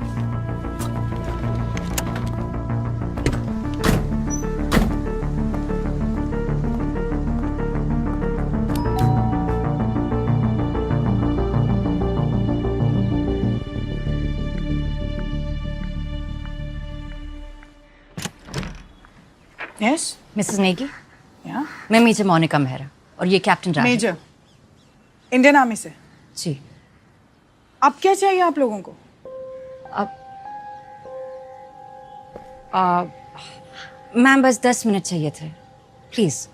Yes? Mrs. Negi? Yeah? मैं मीचे मोनिका मेहरा. और ये कैप्टन राज। मेजर, इंडियन आर्मी से। जी। अब क्या चाहिए आप लोगों को? मैम बस 10 मिनट चाहिए थे, please.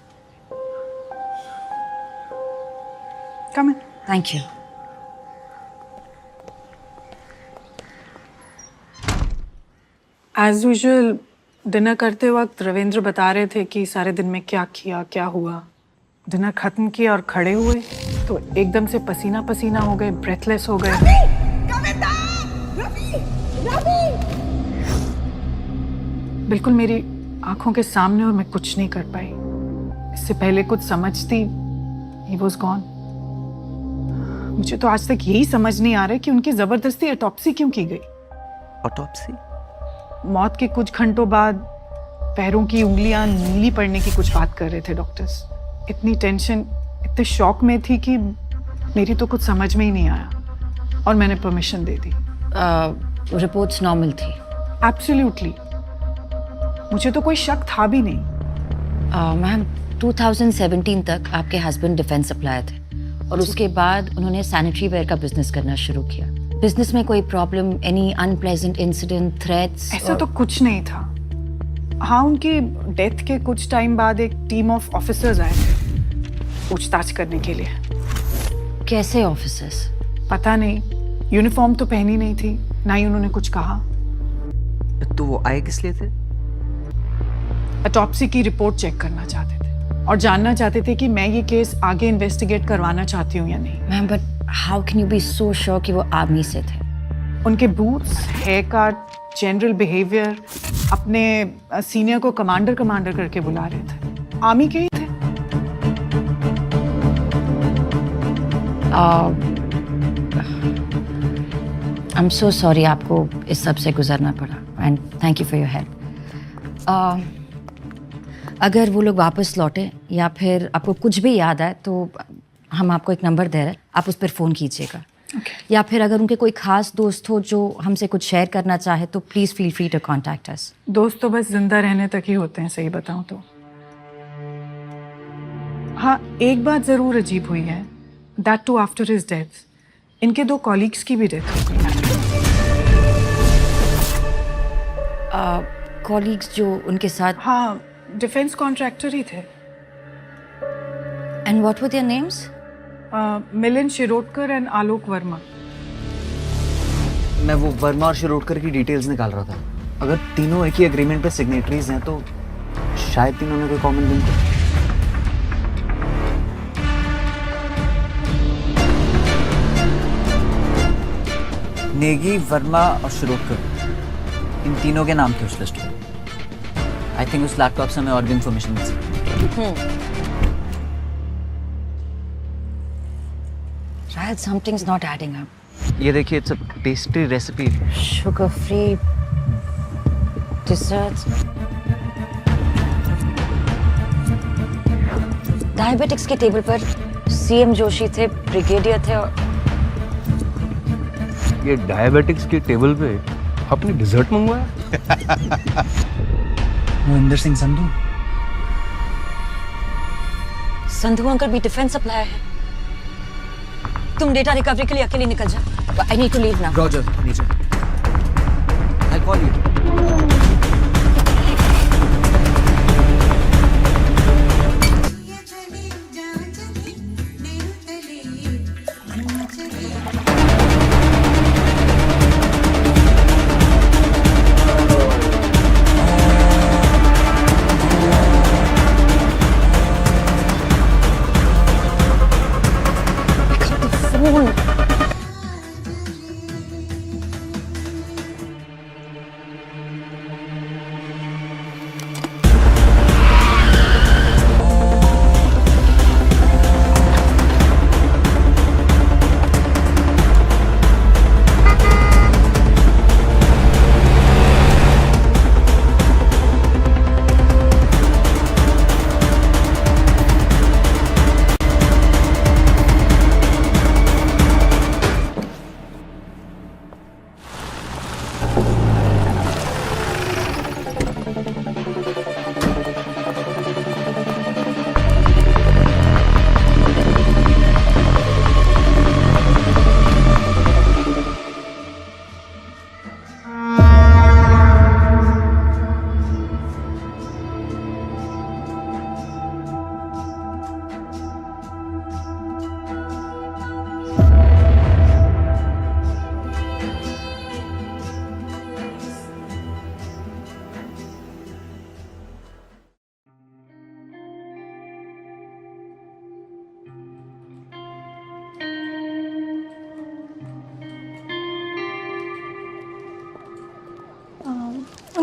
Come in. Thank you. As usual dinner करते वक्त रविंद्र बता रहे थे कि सारे दिन में क्या किया, क्या हुआ। डिनर खत्म किया और खड़े हुए तो एकदम से पसीना पसीना हो गए, ब्रेथलेस हो गए। बिल्कुल मेरी आंखों के सामने, और मैं कुछ नहीं कर पाई। इससे पहले कुछ समझती, he was gone। मुझे तो आज तक यही समझ नहीं आ रहा कि उनकी जबरदस्ती ऑटोप्सी क्यों की गई। ऑटोप्सी? मौत के कुछ घंटों बाद पैरों की उंगलियां नीली पड़ने की कुछ बात कर रहे थे डॉक्टर्स। इतनी टेंशन, इतने शॉक में थी कि मेरी तो कुछ समझ में ही नहीं आया और मैंने परमिशन दे दी। रिपोर्ट्स नॉर्मल थी? एब्सोल्युटली, मुझे तो कोई शक था भी नहीं। मैम 2017 तक आपके हस्बैंड डिफेंस सप्लायर थे और उसके बाद उन्होंने सैनिटरी वेयर का बिजनेस करना शुरू किया। बिजनेस में कोई problem, any unpleasant incident, threats? ऐसा तो कुछ नहीं था। हाँ, उनकी डेथ के कुछ टाइम बाद एक टीम ऑफ ऑफिसर्स आए थे पूछताछ करने के लिए। कैसे ऑफिसर्स? पता नहीं, यूनिफॉर्म तो पहनी नहीं थी, ना ही उन्होंने कुछ कहा। तो वो आए किस लिए थे? ऑटोप्सी की रिपोर्ट चेक करना चाहते थे और जानना चाहते थे कि मैं ये केस आगे इन्वेस्टिगेट करवाना चाहती हूँ या नहीं। Ma'am but how can you be so sure कि वो आर्मी से थे? उनके boots, hair cut, general behaviour, अपने सीनियर को कमांडर कमांडर करके बुला रहे थे। आर्मी के ही थे। आई एम सो सॉरी आपको इस सब से गुजरना पड़ा and thank you for your help. अगर वो लोग वापस लौटे या फिर आपको कुछ भी याद आए तो हम आपको एक नंबर दे रहे हैं, आप उस पर फ़ोन कीजिएगा। या फिर अगर उनके कोई खास दोस्त हो जो हमसे कुछ शेयर करना चाहे तो please feel free to contact us. दोस्त तो बस जिंदा रहने तक ही होते हैं, सही बताऊं तो। हाँ, एक बात ज़रूर अजीब हुई है, that too after his death इनके 2 कॉलीग्स की भी डेथ हो गई। कॉलीग्स जो उनके साथ? हाँ, डिफेंस कॉन्ट्रैक्टर ही थे। And what were their names? Milind Shirodkar and Alok Verma. मैं वो वर्मा और शिरोडकर की डिटेल्स निकाल रहा था। अगर तीनों एक ही एग्रीमेंट पे सिग्नेटरीज हैं तो शायद तीनों में कोई कॉमन लिंक हो। नेगी, वर्मा और शिरोडकर, इन तीनों के नाम थे उस लिस्ट में। आई थिंक उस लैपटॉप से हमें और भी इंफॉर्मेशन मिल सकती। शायद समथिंग्स नॉट एडिंग अप। ये देखिए, it's a pastry recipe. Sugar free desserts, diabetics के टेबल पर सीएम जोशी थे, ब्रिगेडियर थे और ये डायबिटिक्स के टेबल पे आपने डिजर्ट मंगवाया? मोहिंदर सिंह संधू। संधू अंकल भी डिफेंस सप्लायर है। तुम डेटा रिकवरी के लिए अकेले निकल जाओ। I need to leave now. Roger, नीचे। I call you.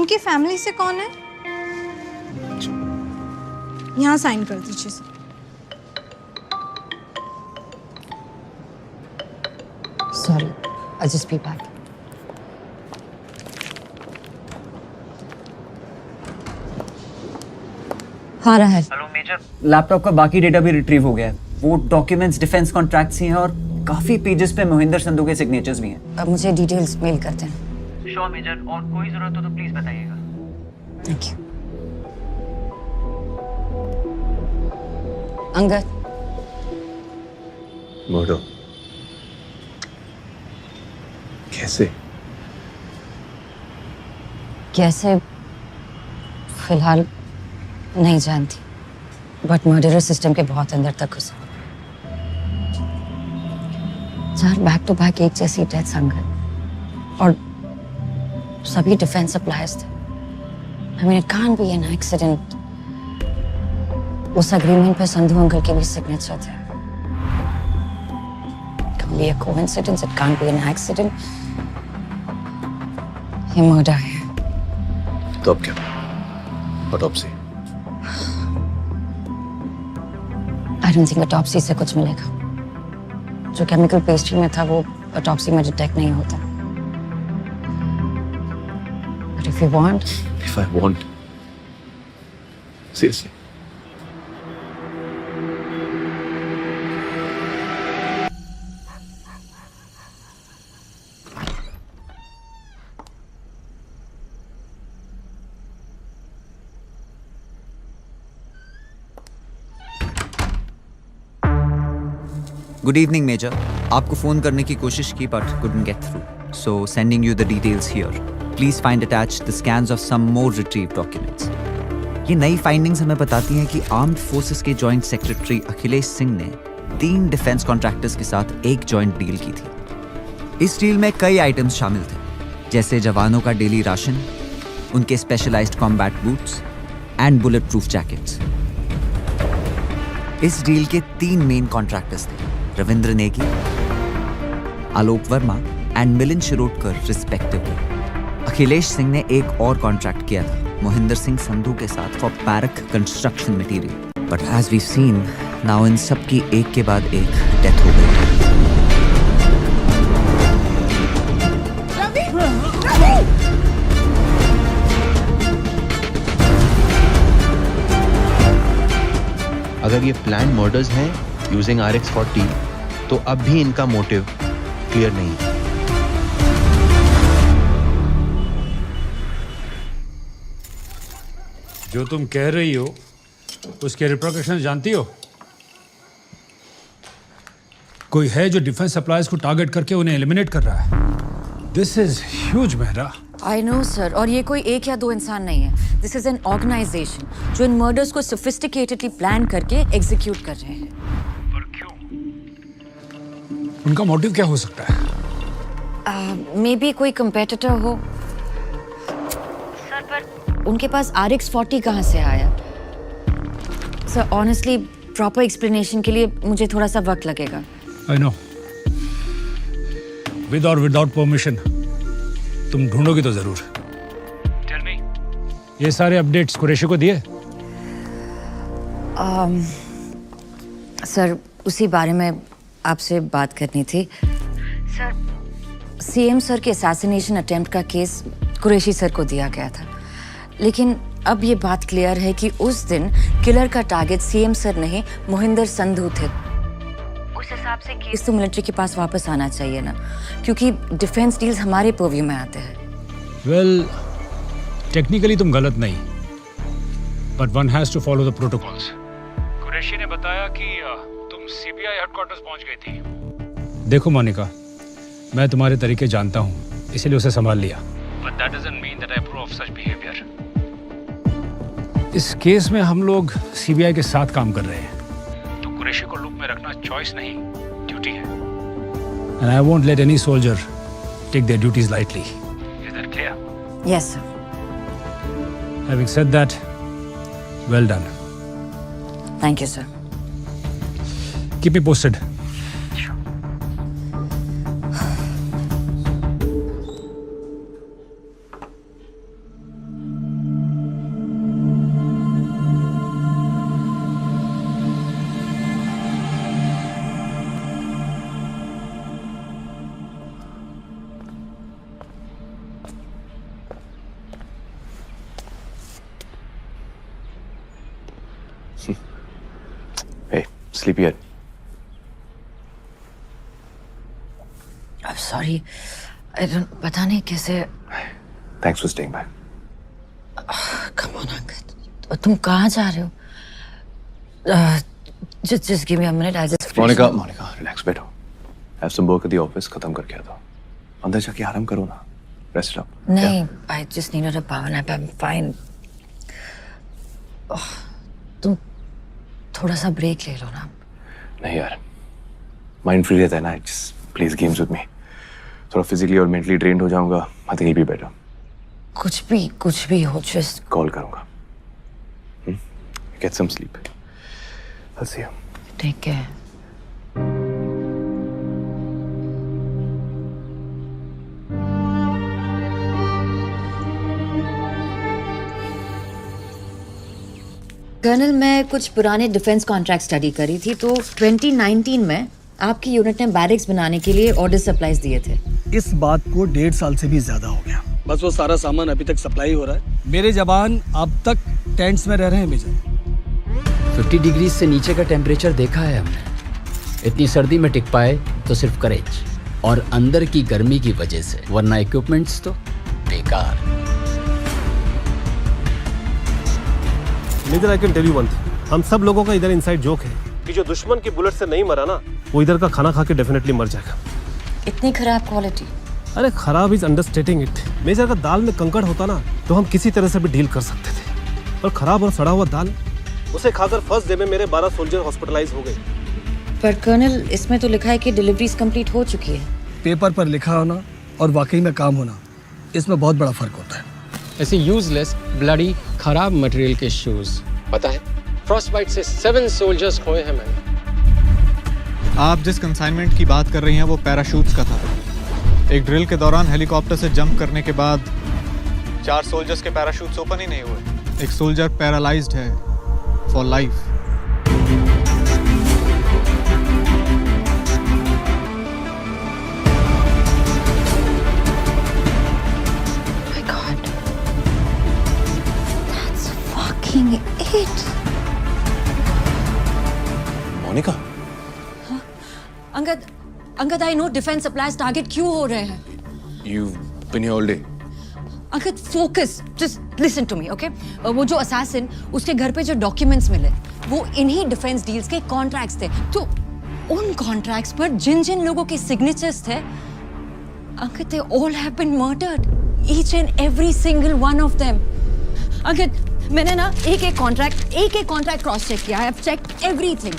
उनकी फैमिली से कौन है? यहाँ साइन कर दीजिए sir. Sorry, I'll just be back. हाँ राहल। हेलो मेजर, लैपटॉप का बाकी डेटा भी रिट्रीव हो गया है। वो डॉक्यूमेंट्स डिफेंस कॉन्ट्रैक्ट्स ही हैं और काफी पेजेस पे मोहिंदर संधू के सिग्नेचर्स भी हैं। अब मुझे डिटेल्स मेल करते हैं। श्योर मेजर, और कोई जरूरत हो तो प्लीज बताइएगा। Thank you. अंगद। मर्डर कैसे? कैसे फिलहाल नहीं जानती, बट मर्डरर सिस्टम के बहुत अंदर तक घुसा। 4 बैक टू बैक एक जैसी डेथ अंगद, और सभी डिफेंस सप्लायर्स थे। I mean, it can't be an accident. उस अग्रीमेंट पे संधू अंकल के भी सिग्नेचर थे। It can't be a coincidence. It can't be an accident. ये मर्डर है। तो अब क्या? Autopsy? I don't think autopsy से कुछ मिलेगा। जो केमिकल पेस्ट्री में था वो ऑटोप्सी में डिटेक्ट नहीं होता। But if you want, If I want, seriously. Good evening major, आपको फ़ोन करने की कोशिश की but couldn't get through. So sending you the details here. Please find attached the scans of some more retrieved documents. ये नई findings हमें बताती हैं कि आर्म्ड फोर्सेस के जॉइंट सेक्रेटरी अखिलेश सिंह ने 3 डिफेंस कॉन्ट्रैक्टर्स के साथ एक जॉइंट डील की थी। इस डील में कई आइटम्स शामिल थे, जैसे जवानों का डेली राशन, उनके specialised combat boots and bullet proof jackets. इस डील के 3 मेन कॉन्ट्रैक्टर्स थे, रविंद्र नेगी, आलोक वर्मा एंड मिलिंद शिरोडकर रिस्पेक्टिवली। अखिलेश सिंह ने एक और कॉन्ट्रैक्ट किया था मोहिंदर सिंह संधू के साथ for barrack construction material, but as we seen now इन सब की एक के बाद एक डेथ हो गई। अगर ये प्लान मर्डर्स हैं यूजिंग RX-40 तो अब भी इनका मोटिव क्लियर नहीं है। जो तुम कह रही हो उसके रिप्रिकॉशंस जानती हो? कोई है जो डिफेंस सप्लायर्स को टारगेट करके उन्हें एलिमिनेट कर रहा है। This is huge Mehra. I know sir, और ये कोई 1 या 2 इंसान नहीं है। दिस इज एन ऑर्गेनाइजेशन जो इन मर्डर्स को सोफिस्टिकेटेडली प्लान करके एग्जीक्यूट कर रहे हैं। पर क्यों? उनका मोटिव क्या हो सकता है? मे बी कोई कंपेटिटर हो सर, पर उनके पास RX-40 कहाँ से आया? सर ऑनेस्टली प्रॉपर एक्सप्लेनेशन के लिए मुझे थोड़ा सा वक्त लगेगा। आई नो, विद और विदाउट परमिशन तुम ढूंढोगी तो जरूर। टेल मी, ये सारे अपडेट्स कुरैशी को दिए? सर उसी बारे में आपसे बात करनी थी। सर CM सर के असैसिनेशन अटेम्प्ट का केस कुरैशी सर को दिया गया था, लेकिन अब ये बात क्लियर है कि उस दिन किलर का टारगेट CM सर नहीं मोहिंदर संधू थे। उस हिसाब से केस तो मिलिट्री के पास वापस आना चाहिए ना, क्योंकि डिफेंस डील्स हमारे पर्व्यू में आते हैं। वेल, टेक्निकली तुम गलत नहीं, but one has to follow the protocols. Qureshi ने बताया कि तुम CBI हेडक्वार्टर्स पहुंच गई थी। देखो मोनिका, मैं तुम्हारे तरीके जानता हूं, इसलिए उसे संभाल लिया। But that doesn't mean that I approve of such behavior. इस केस में हम लोग CBI के साथ काम कर रहे हैं, तो कुरैशी को लूप में रखना चॉइस नहीं, ड्यूटी है। And I won't let any soldier take their duties lightly. Is that clear? Yes, sir. Having said that, well done. Thank you, sir. Keep me posted. sleepy yet? I'm sorry. I don't. पता नहीं कैसे. Thanks for staying back. Come on, Angad. तुम कहाँ जा रहे हो? Just give me a minute. I just. Monica, relax, बैठो. Have some work at the office. खत्म करके आता हूँ. अंदर जाके आराम करो ना. Rest up. नहीं, I just needed a power nap. I'm fine. तुम थोड़ा सा ब्रेक ले लो ना. नहीं यार. Mind free रहता है ना. Just plays games with me. थोड़ा physically और mentally drained हो जाऊँगा. I think he'll be better. कुछ भी हो, just. Call करूँगा. Get some sleep. I'll see you. Take care. Colonel, मैं कुछ पुराने डिफेंस कॉन्ट्रैक्ट स्टडी करी थी तो 2019 में आपकी यूनिट ने बैरिक्स बनाने के लिए ऑर्डर सप्लाईज दिए थे. इस बात को 1.5 साल से भी ज्यादा हो गया. बस वो सारा सामान अभी तक सप्लाई हो रहा है. मेरे जवान अब तक टेंट्स में रह रहे हैं मेजर. 50 डिग्री से नीचे का टेम्परेचर देखा है हमने. इतनी सर्दी में टिक पाए तो सिर्फ करेज और अंदर की गर्मी की वजह से, वरना इक्विपमेंट्स तो बेकार. Major, I can tell you one thing. हम सब लोगों का इधर इनसाइड जोक है कि जो दुश्मन की बुलेट से नहीं मरा ना, वो इधर का खाना खा के डेफिनेटली मर जाएगा. इतनी खराब क्वालिटी. अरे खराब इज अंडरस्टेटिंग इट. मेजर, का दाल में कंकड़ होता ना तो हम किसी तरह से भी डील कर सकते थे, और खराब और सड़ा हुआ दाल, उसे खाकर फर्स्ट डे में मेरे 12 सोल्जर हॉस्पिटलाइज हो गए. पर कर्नल, इसमें तो लिखा है कि डिलीवरीज कंप्लीट हो चुकी है. पेपर पर लिखा होना और वाकई में काम होना, इसमें बहुत बड़ा फर्क होता है. ऐसे यूजलेस ब्लडी खराब मटेरियल के शूज, पता है फ्रॉस्टबाइट से 7 सोल्जर्स खोए हैं मैंने. आप जिस कंसाइनमेंट की बात कर रही हैं वो पैराशूट्स का था. एक ड्रिल के दौरान हेलीकॉप्टर से जंप करने के बाद 4 सोल्जर्स के पैराशूट्स ओपन ही नहीं हुए. एक सोल्जर पैरालाइज्ड है for life. It. Monika. Angad, I know defence supplies target क्यों हो रहे हैं. You've been here all day. Angad, focus. Just listen to me, okay. वो जो असैसिन, उसके घर पे जो डॉक्यूमेंट्स मिले, वो इन्हीं डिफेंस डील्स के कॉन्ट्रैक्ट्स थे. तो उन कॉन्ट्रैक्ट्स पर जिन जिन लोगों के सिग्नेचर्स थे, Angad, they all have been murdered. Each and every single one of them. Angad, मैंने ना एक एक कॉन्ट्रैक्ट क्रॉस चेक किया. I have checked everything.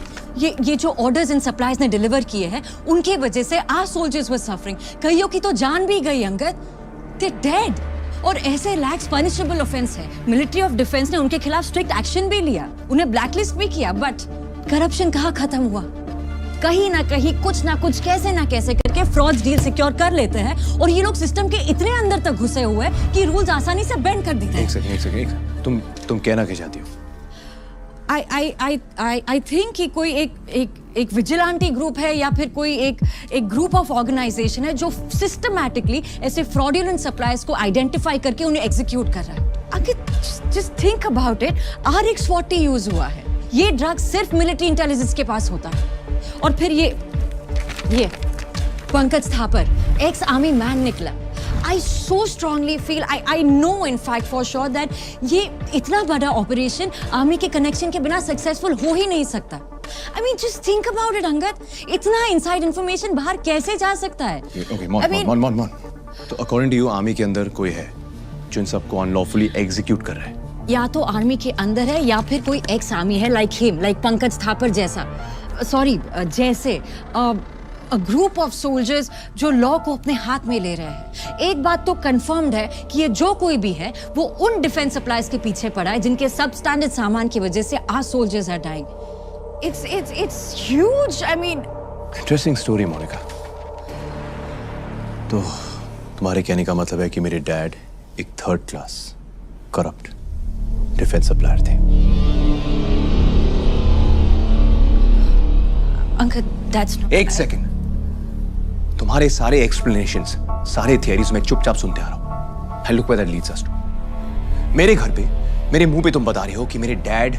ये जो ऑर्डर्स एंड सप्लाईज ने डिलीवर किए हैं, उनके वजह से आवर सोल्जर्स वर सफरिंग. कईयों की तो जान भी गई अंगद. They did. और ऐसे लैक्स पनिशेबल ऑफेंस है. मिलिट्री ऑफ डिफेंस ने उनके खिलाफ स्ट्रिक्ट एक्शन भी लिया, उन्हें ब्लैकलिस्ट भी किया. बट करप्शन कहाँ खत्म हुआ? कहीं ना कहीं कुछ ना कुछ कैसे ना कैसे करके फ्रॉड डील सिक्योर कर लेते हैं, और ये लोग सिस्टम के इतने अंदर तक घुसे हुए हैं कि रूल्स आसानी से बेंड कर देते हैं. एक सेकंड. तुम कहना क्या चाहती हो? I think कि कोई एक विजिलेंटी ग्रुप है या फिर कोई एक ग्रुप ऑफ ऑर्गेनाइजेशन है जो सिस्टमैटिकली ऐसे फ्रॉडुलेंट सप्लाईज को आइडेंटिफाई करके उन्हें एग्जीक्यूट कर रहा है. अगर just think about it, RX-40 use हुआ है. ये ड्रग सिर्फ मिलिट्री इंटेलिजेंस के पास होता है. और फिर ये Pankaj Thapar, ex army man निकला. I so strongly feel, I know in fact for sure that ये इतना बड़ा ऑपरेशन आर्मी के कनेक्शन के बिना सक्सेसफुल हो ही नहीं सकता. I mean just think about it Angad. इतना इनसाइड इंफॉर्मेशन बाहर कैसे जा सकता है? Okay, mon. तो अकॉर्डिंग टू यू आर्मी के अंदर कोई है जो इन सबको अनलॉफुली एग्जीक्यूट कर रहा है? या तो आर्मी के अंदर है या फिर कोई एक्स आर्मी है, लाइक पंकज थापर जैसा. जैसे a group of soldiers जो लॉ को अपने हाथ में ले रहे हैं. एक बात तो कंफर्म्ड है कि ये जो कोई भी है वो उन डिफेंस सप्लाईज के पीछे पड़ा है जिनके सब स्टैंडर्ड सामान की वजह से our soldiers are dying. It's huge. I mean, interesting story Monika. तो तुम्हारे कहने का मतलब है कि मेरे डैड एक 3rd class corrupt defence supplier थे? Uncle, that's not. एक सेकंड. तुम्हारे सारे एक्सप्लेनेशंस, सारे थियरीज में चुपचाप सुनते आ रहा हूं. And look where that leads us to. मेरे घर पे, मेरे मुंह पे तुम बता रहे हो कि मेरे डैड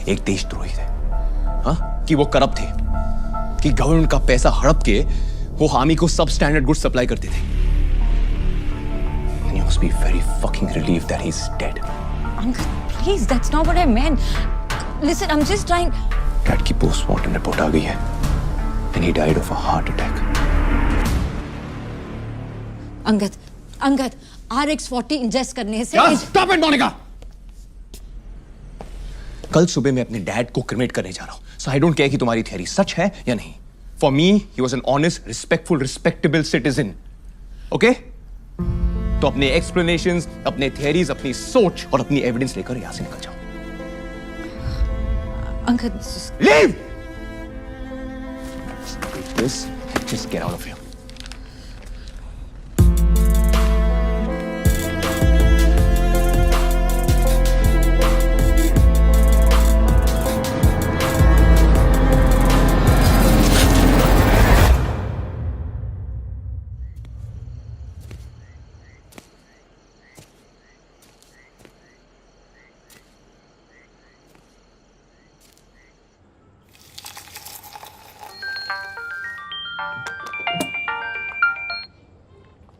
एक देशद्रोही थे. हाँ? कि वो करप्ट थे, कि गवर्नमेंट का पैसा हड़प के वो आर्मी को सब स्टैंडर्ड गुड्स सप्लाई करते थे। And you must be very fucking relieved that he's dead. Uncle, please, that's not what I meant. Listen, I'm just trying. Dad की पोस्टमार्टम रिपोर्ट आ गई है and he died of a heart attack. Angad, RX-40 ingest करने से Stop it, Monica! कल सुबह मैं अपने dad को क्रिमेट करने जा रहा हूं, so I don't care कि तुम्हारी थियरी सच है या नहीं. For me, he was an honest, respectful, respectable citizen. Okay? तो अपने एक्सप्लेनेशंस, अपने थियरीज, अपनी सोच और अपनी एविडेंस लेकर यहां से निकल जाओ. Uncle, Leave! This, just get out of here.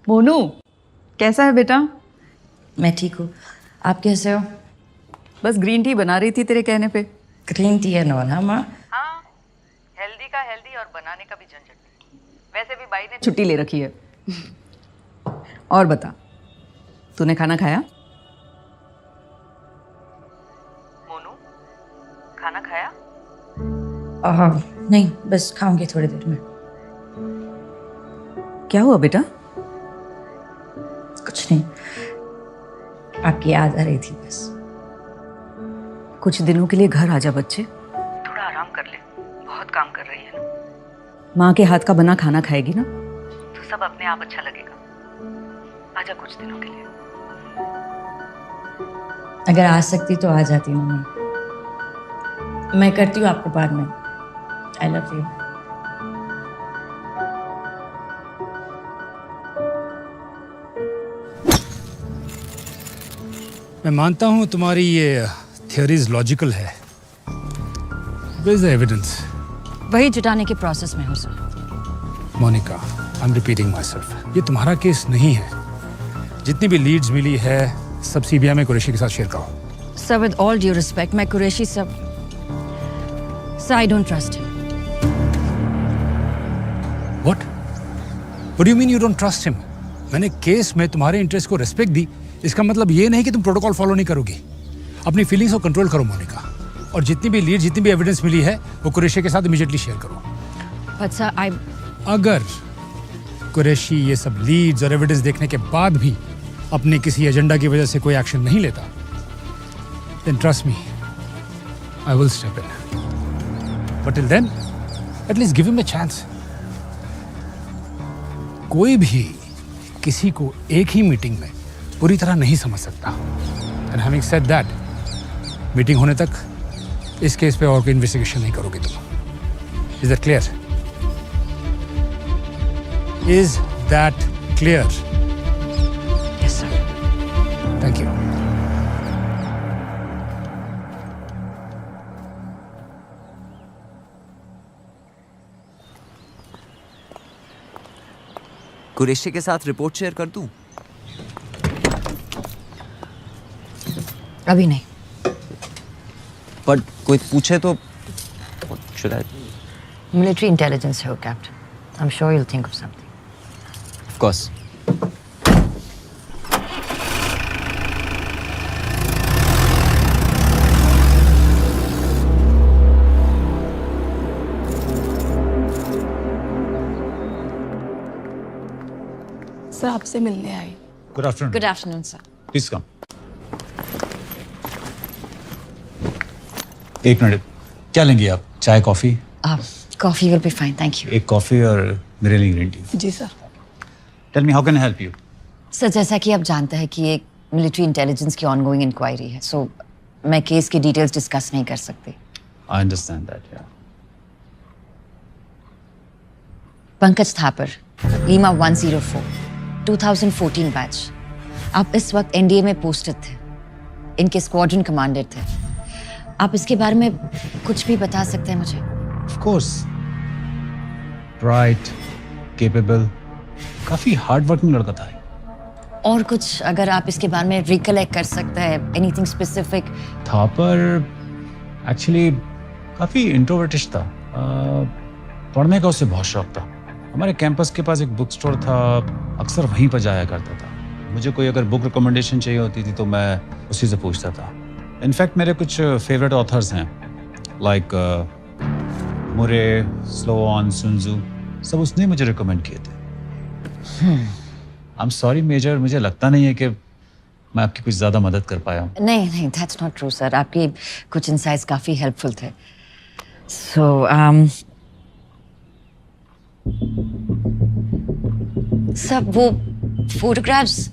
Monu, कैसा है बेटा? मैं ठीक हूँ, आप कैसे हो? बस ग्रीन टी बना रही थी तेरे कहने पे। ग्रीन टी है ना माँ? हाँ, हेल्दी का हेल्दी और बनाने का भी झंझट नहीं। वैसे भी बाई ने छुट्टी ले रखी है। और बता, तूने खाना खाया? मोनू, खाना खाया? नहीं, बस खाऊंगी थोड़ी देर में। क्या हुआ बेटा? कुछ नहीं, आपकी याद आ रही थी बस। कुछ दिनों के लिए घर आजा बच्चे, थोड़ा आराम कर ले, बहुत काम कर रही है ना। माँ के हाथ का बना खाना खाएगी ना तो सब अपने आप अच्छा लगेगा। आजा कुछ दिनों के लिए। अगर आ सकती तो आ जाती मम्मी। मैं करती हूँ आपको बाद में। आई लव यू। मैं मानता हूं तुम्हारी ये थियरीज लॉजिकल है। Where is the evidence? वही जुटाने के प्रोसेस में हूँ sir. Monika, I am repeating myself, ये तुम्हारा केस नहीं है। जितनी भी लीड्स मिली है सब सीबीआई में कुरैशी के साथ शेयर करो। Sir, with all due respect, मैं Qureshi sir, I don't trust him. What? What do you mean you don't trust him? मैंने केस में तुम्हारे इंटरेस्ट को रिस्पेक्ट दी, इसका मतलब ये नहीं कि तुम प्रोटोकॉल फॉलो नहीं करोगी। अपनी फीलिंग्स को कंट्रोल करो मोनिका, और जितनी भी लीड, जितनी भी एविडेंस मिली है वो कुरैशी के साथ इमीडिएटली शेयर करो। But sir, अगर कुरैशी ये सब लीड्स और एविडेंस देखने के बाद भी अपने किसी एजेंडा की वजह से कोई एक्शन नहीं लेता, then trust me, I will step in. But till then, at least give him a chance. कोई भी किसी को एक ही मीटिंग में पूरी तरह नहीं समझ सकता। And having said that, meeting होने तक इस केस पे और कोई इन्वेस्टिगेशन नहीं करोगे तुम। Is that clear? Is that clear? Yes, sir. Thank you. Qureshi के साथ रिपोर्ट शेयर कर दूं? अभी नहीं। पर कोई पूछे तो should I? Military intelligence है वो, captain. I'm sure you'll think of something. Of course. सर, आपसे मिलने आई। Good afternoon. Good afternoon, sir. Please come. एक मिनट, क्या लेंगे आप? चाय, coffee? Coffee will be fine, thank you. एक कॉफी और मेरे लिए ग्रीन टी। जी sir. Tell me, how can I help you? Sir, जैसा कि आप जानते हैं कि एक मिलिट्री इंटेलिजेंस की ऑनगोइंग इंक्वायरी है, सो मैं केस की डिटेल्स डिस्कस नहीं कर सकती। आई अंडरस्टैंड दैट, या। Pankaj Thapar, Lima 104, 2014 batch. आप इस वक्त एनडीए में पोस्टेड थे, इनके स्क्वाड्रन कमांडर थे। आप इसके बारे में कुछ भी बता सकते हैं मुझे? कोर्स, ब्राइट, केपेबल, काफी हार्ड वर्किंग लड़का था। और कुछ अगर आप इसके बारे में रिकलेक्ट कर सकते हैं, एनीथिंग स्पेसिफिक? था पर एक्चुअली काफी इंट्रोवर्टिश था। पढ़ने का उसे बहुत शौक था। हमारे कैंपस के पास एक बुक स्टोर था, अक्सर वहीं पर जाया करता था। मुझे कोई अगर बुक रिकमेंडेशन चाहिए होती थी तो मैं उसी से पूछता था। इनफैक्ट मेरे कुछ फेवरेट ऑथर्स हैं, लाइक मुरे, स्लोआन, सुनजू, सब उसने मुझे रिकमेंड किए थे। आई एम सॉरी मेजर, मुझे लगता नहीं है कि मैं आपकी कुछ ज़्यादा मदद कर पाया हूँ। नहीं, दैट्स नॉट ट्रू सर। आपके कुछ इंसाइट्स काफ़ी हेल्पफुल थे। सो सब वो फोटोग्राफ्स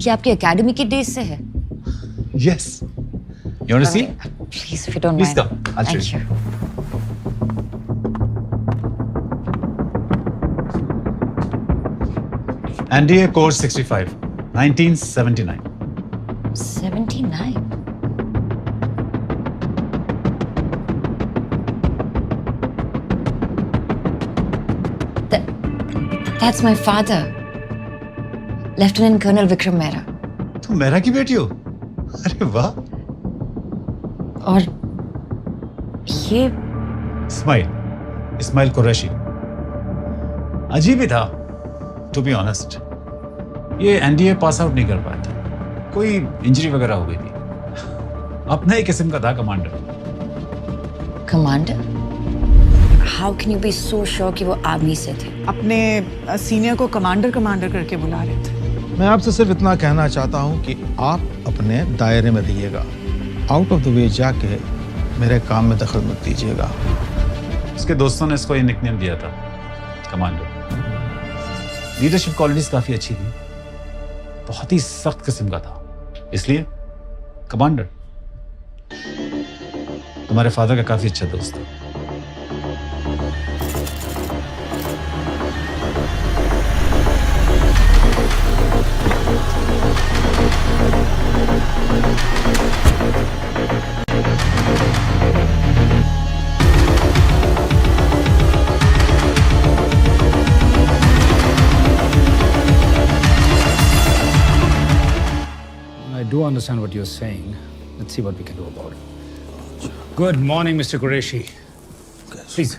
क्या आपकी एकेडमी के डेज से है? Yes. You want to see? Please, if you don't Please mind. come. I'll show Thank you. NDA course 65, 1979. 79? That's my father, Lieutenant Colonel Vikram Mehra. तुम मेहरा की बेटी हो? अरे वाह। और ये इस्माइल कुरैशी। अजीब ही था, टू बी ऑनेस्ट। ये एनडीए पास आउट नहीं कर पाया था, कोई इंजरी वगैरह हो गई थी। अपना ही किस्म का था commander. Commander? How can you be so sure कि वो आर्मी से थे? अपने सीनियर को कमांडर करके बुला रहे थे। मैं आपसे सिर्फ इतना कहना चाहता हूं कि आप अपने दायरे में रहिएगा, आउट ऑफ द वे जाके मेरे काम में दखल मत दीजिएगा। उसके दोस्तों ने इसको ये निकनेम दिया था, कमांडर। लीडरशिप क्वालिटीज काफी अच्छी थी, बहुत ही सख्त किस्म का था, इसलिए कमांडर। तुम्हारे फादर का काफी अच्छा दोस्त था। I do understand what you're saying. Let's see what we can do about it. Good morning, Mr. Qureshi. Please.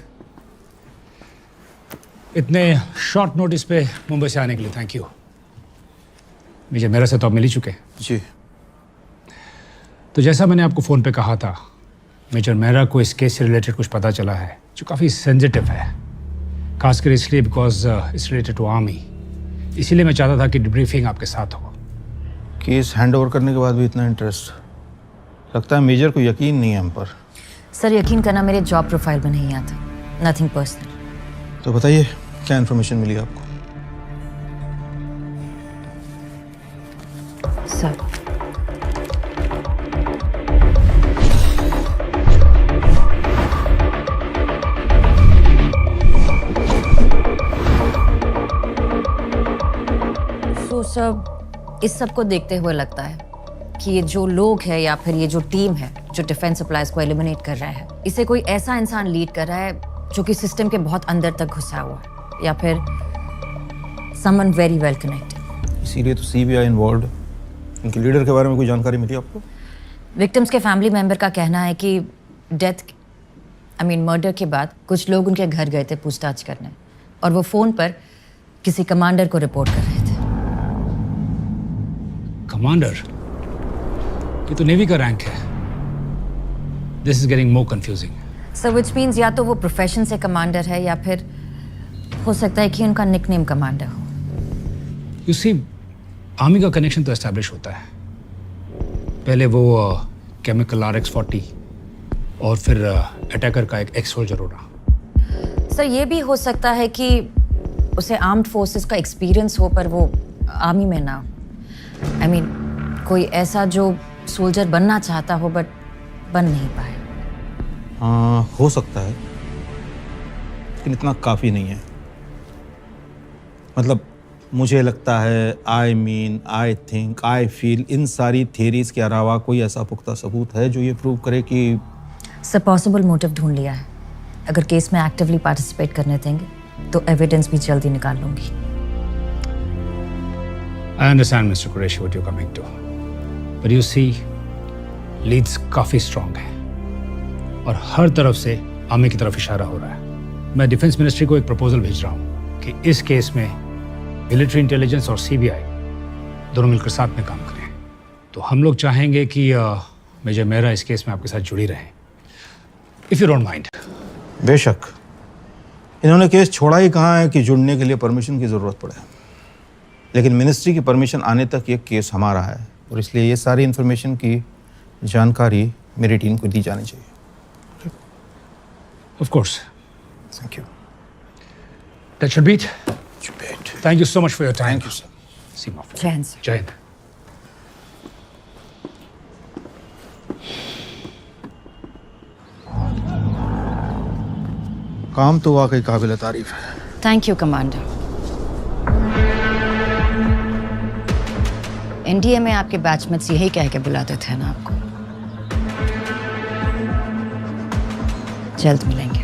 इतने शॉर्ट नोटिस पे मुंबई से आने के लिए थैंक यू। मेजर मेरा से तो आप मिल ही चुके हैं। जी। तो जैसा मैंने आपको फ़ोन पे कहा था, मेजर मेहरा को इस केस से रिलेटेड कुछ पता चला है जो काफ़ी सेंसिटिव है, खासकर इसलिए because it's related to army. इसीलिए मैं चाहता था कि डिब्रीफिंग आपके साथ हो। केस हैंड ओवर करने के बाद भी इतना इंटरेस्ट, लगता है मेजर को यकीन नहीं है हम पर। सर यकीन करना मेरे जॉब प्रोफाइल में नहीं आता, नथिंग पर्सनल। तो बताइए क्या इन्फॉर्मेशन मिली आपको? सर तो सब इस सब को देखते हुए लगता है कि ये जो लोग हैं या फिर ये जो टीम है जो डिफेंस सप्लाईज को एलिमिनेट कर रहा है, इसे कोई ऐसा इंसान लीड कर रहा है जो कि सिस्टम के बहुत अंदर तक घुसा हुआ है, या फिर समवन वेरी वेल कनेक्टेड। इसीलिए तो सीबीआई इन्वॉल्व। इनके लीडर के बारे में कोई जानकारी मिली आपको? विक्टिम्स के फैमिली मेंबर का कहना है कि मर्डर के बाद कुछ लोग उनके घर गए थे पूछताछ करने, और वो फोन पर किसी कमांडर को रिपोर्ट कर रहे थे। कमांडर? ये तो नेवी का रैंक है। This is getting more confusing. So which means या तो वो प्रोफेशन से कमांडर है या फिर हो सकता है कि उनका निकनेम कमांडर हो। यू सी, आर्मी का कनेक्शन तो एस्टैब्लिश होता है। पहले वो केमिकल RX-40 और फिर अटैकर का एक एक्स सोल्जर होना। सर ये भी हो सकता है कि उसे आर्म्ड फोर्सेस का एक्सपीरियंस हो पर वो आर्मी में ना। कोई ऐसा जो सोल्जर बनना चाहता हो बट बन नहीं पाए। हो सकता है, लेकिन इतना काफ़ी नहीं है। मतलब मुझे लगता है, आई थिंक, आई फील, इन सारी थियरीज के अलावा कोई ऐसा पुख्ता सबूत है जो ये प्रूव करे कि सर पॉसिबल मोटिव ढूंढ लिया है। अगर केस में एक्टिवली पार्टिसिपेट करने देंगे तो एविडेंस भी जल्दी निकाल लूंगी। I understand, Mr. Qureshi, what you're coming to. But you see, leads काफ़ी स्ट्रांग है और हर तरफ से आर्मी की तरफ इशारा हो रहा है। मैं डिफेंस मिनिस्ट्री को एक प्रपोजल भेज रहा हूँ कि इस केस में मिलिट्री इंटेलिजेंस और सीबीआई दोनों मिलकर साथ में काम करें। तो हम लोग चाहेंगे कि मेजर मेहरा इस केस में आपके साथ जुड़ी रहें, इफ़ यू डोंट माइंड। बेशक, इन्होंने केस छोड़ा ही कहाँ है कि जुड़ने के लिए परमिशन की ज़रूरत पड़े, लेकिन मिनिस्ट्री की परमिशन आने तक ये केस हमारा है और इसलिए ये सारी इन्फॉर्मेशन की जानकारी मेरी टीम को दी जानी चाहिए। Of course. Thank you. That should be it. Thank you so much for your time. Thank you, sir. See you, Moffitt. जय हिंद सर। जय हिंद। काम तो वाकई काबिल तारीफ है। Thank you commander. एनडीए में आपके बैचमेट्स यही कह के बुलाते थे ना आपको। जल्द मिलेंगे।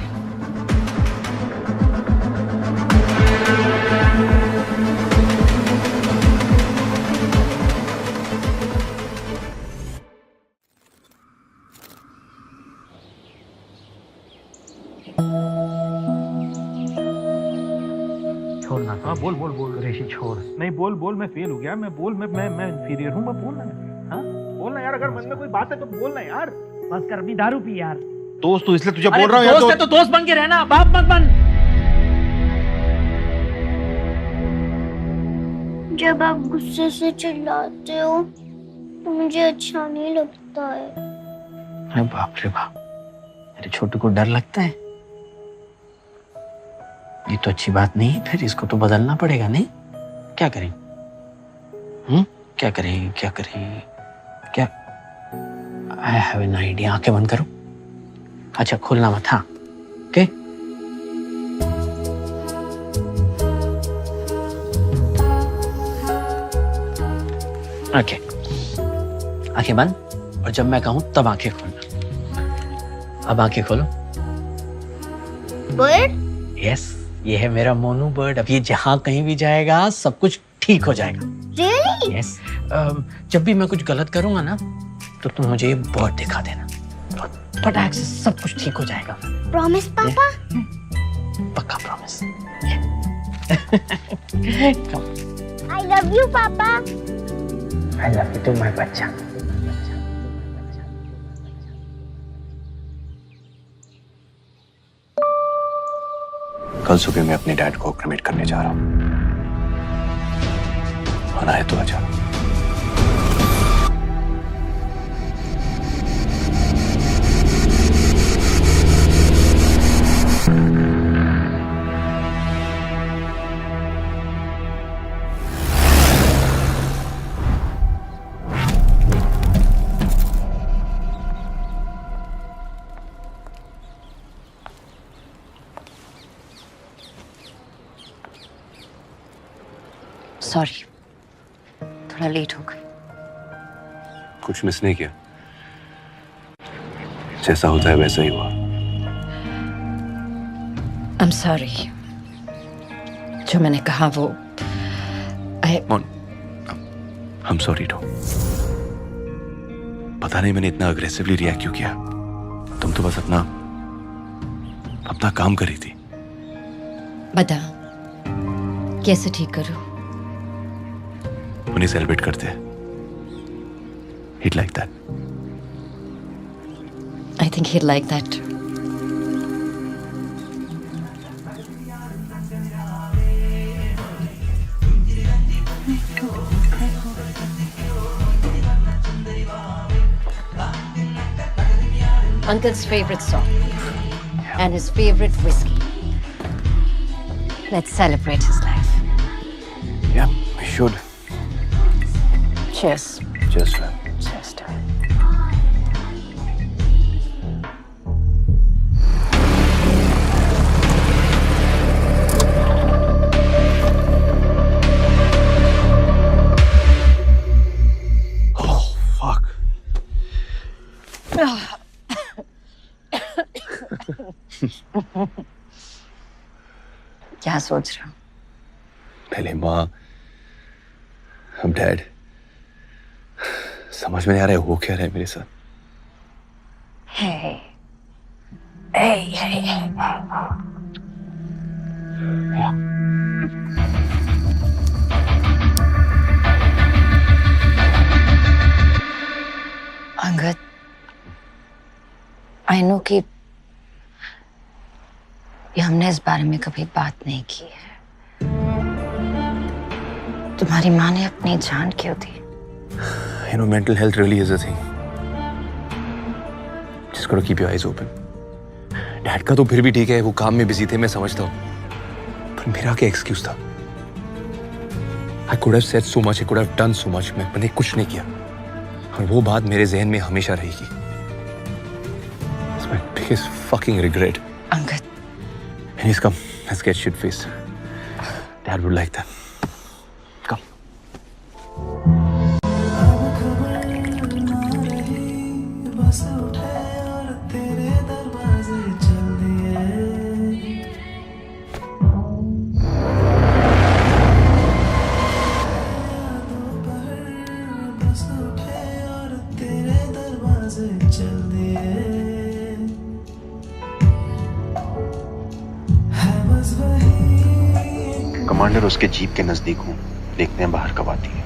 छोड़ना। हाँ बोल बोल बोल ऋषि छोड़। नहीं बोल बोल, मैं फेल हो गया। मैं बोल, मैं इंफीरियर हूँ। मैं बोलना है। हाँ बोलना यार, अगर मन में कोई बात है तो बोलना यार। बस कर, अपनी दारू पी यार। दोस्त तो इसलिए तुझे अरे बोल रहा हूँ यार। दोस्त है तो दोस्त बन के रहना, बाप मत बन। जब आप गुस्से से चिल्लाते हो तो मुझे अच्छा नहीं लगता है। अरे बाप रे बाप, मेरे छोटू को डर लगता है। ये तो अच्छी बात नहीं है, फिर इसको तो बदलना पड़ेगा। नहीं क्या करें? क्या करें क्या करें क्या? I have an idea. आंखें बंद करो। अच्छा खोलना मत। हाँ ओके। ओके आंखें बंद, और जब मैं कहूं तब आंखें खोलना। अब आंखें खोलो। बर्ड? यस, ये है मेरा मोनू बर्ड। अब ये जहां कहीं भी जाएगा सब कुछ ठीक हो जाएगा। Really? यस। जब भी मैं कुछ गलत करूंगा ना तो तुम मुझे ये बर्ड दिखा देना, फटाक से सब कुछ ठीक हो जाएगा। प्रॉमिस पापा? पक्का प्रॉमिस। आई लव यू पापा। I love you too my बच्चा। कल सुबह मैं अपने डैड को क्रिमेट करने जा रहा हूँ। आना है तो आजा। सॉरी, थोड़ा लेट हो गई। कुछ मिस नहीं किया, जैसा होता है वैसा ही हुआ। I'm sorry। जो मैंने कहा वो I'm sorry too। पता नहीं मैंने इतना अग्रेसिवली रिएक्ट क्यों किया। तुम तो बस अपना काम कर रही थी। बता कैसे ठीक करूं? उन्हें सेलिब्रेट करते हैं। He'd like that। I think he'd like that। Uncle's favorite song and his favorite whiskey. Let's celebrate his life. Yeah, we should। Cheers। Cheers, man। Cheers to it। Oh, fuck। क्या सोच रहे हो? पहले माँ, अब dad. समझ में नहीं आ रहा है वो क्या रहा है मेरे साथ। Hey. Hey. Angad, I know कि हमने इस बारे में कभी बात नहीं की है। तुम्हारी माँ ने अपनी जान क्यों दी? You know, mental health really is a thing. Just gotta keep your eyes open. Dad का तो फिर भी ठीक है, वो काम में बिजी थे, मैं समझता हूँ। पर मेरा क्या एक्सक्यूज था? I could have said so much, I could have done so much. मैंने कुछ नहीं किया, और वो बात मेरे जहन में हमेशा रहेगी। It's my biggest fucking regret. Angad, Please come, let's get shit faced. Dad would like that. Come. Commander उसके जीप के नजदीक हूँ, देखते हैं बाहर कब आती है।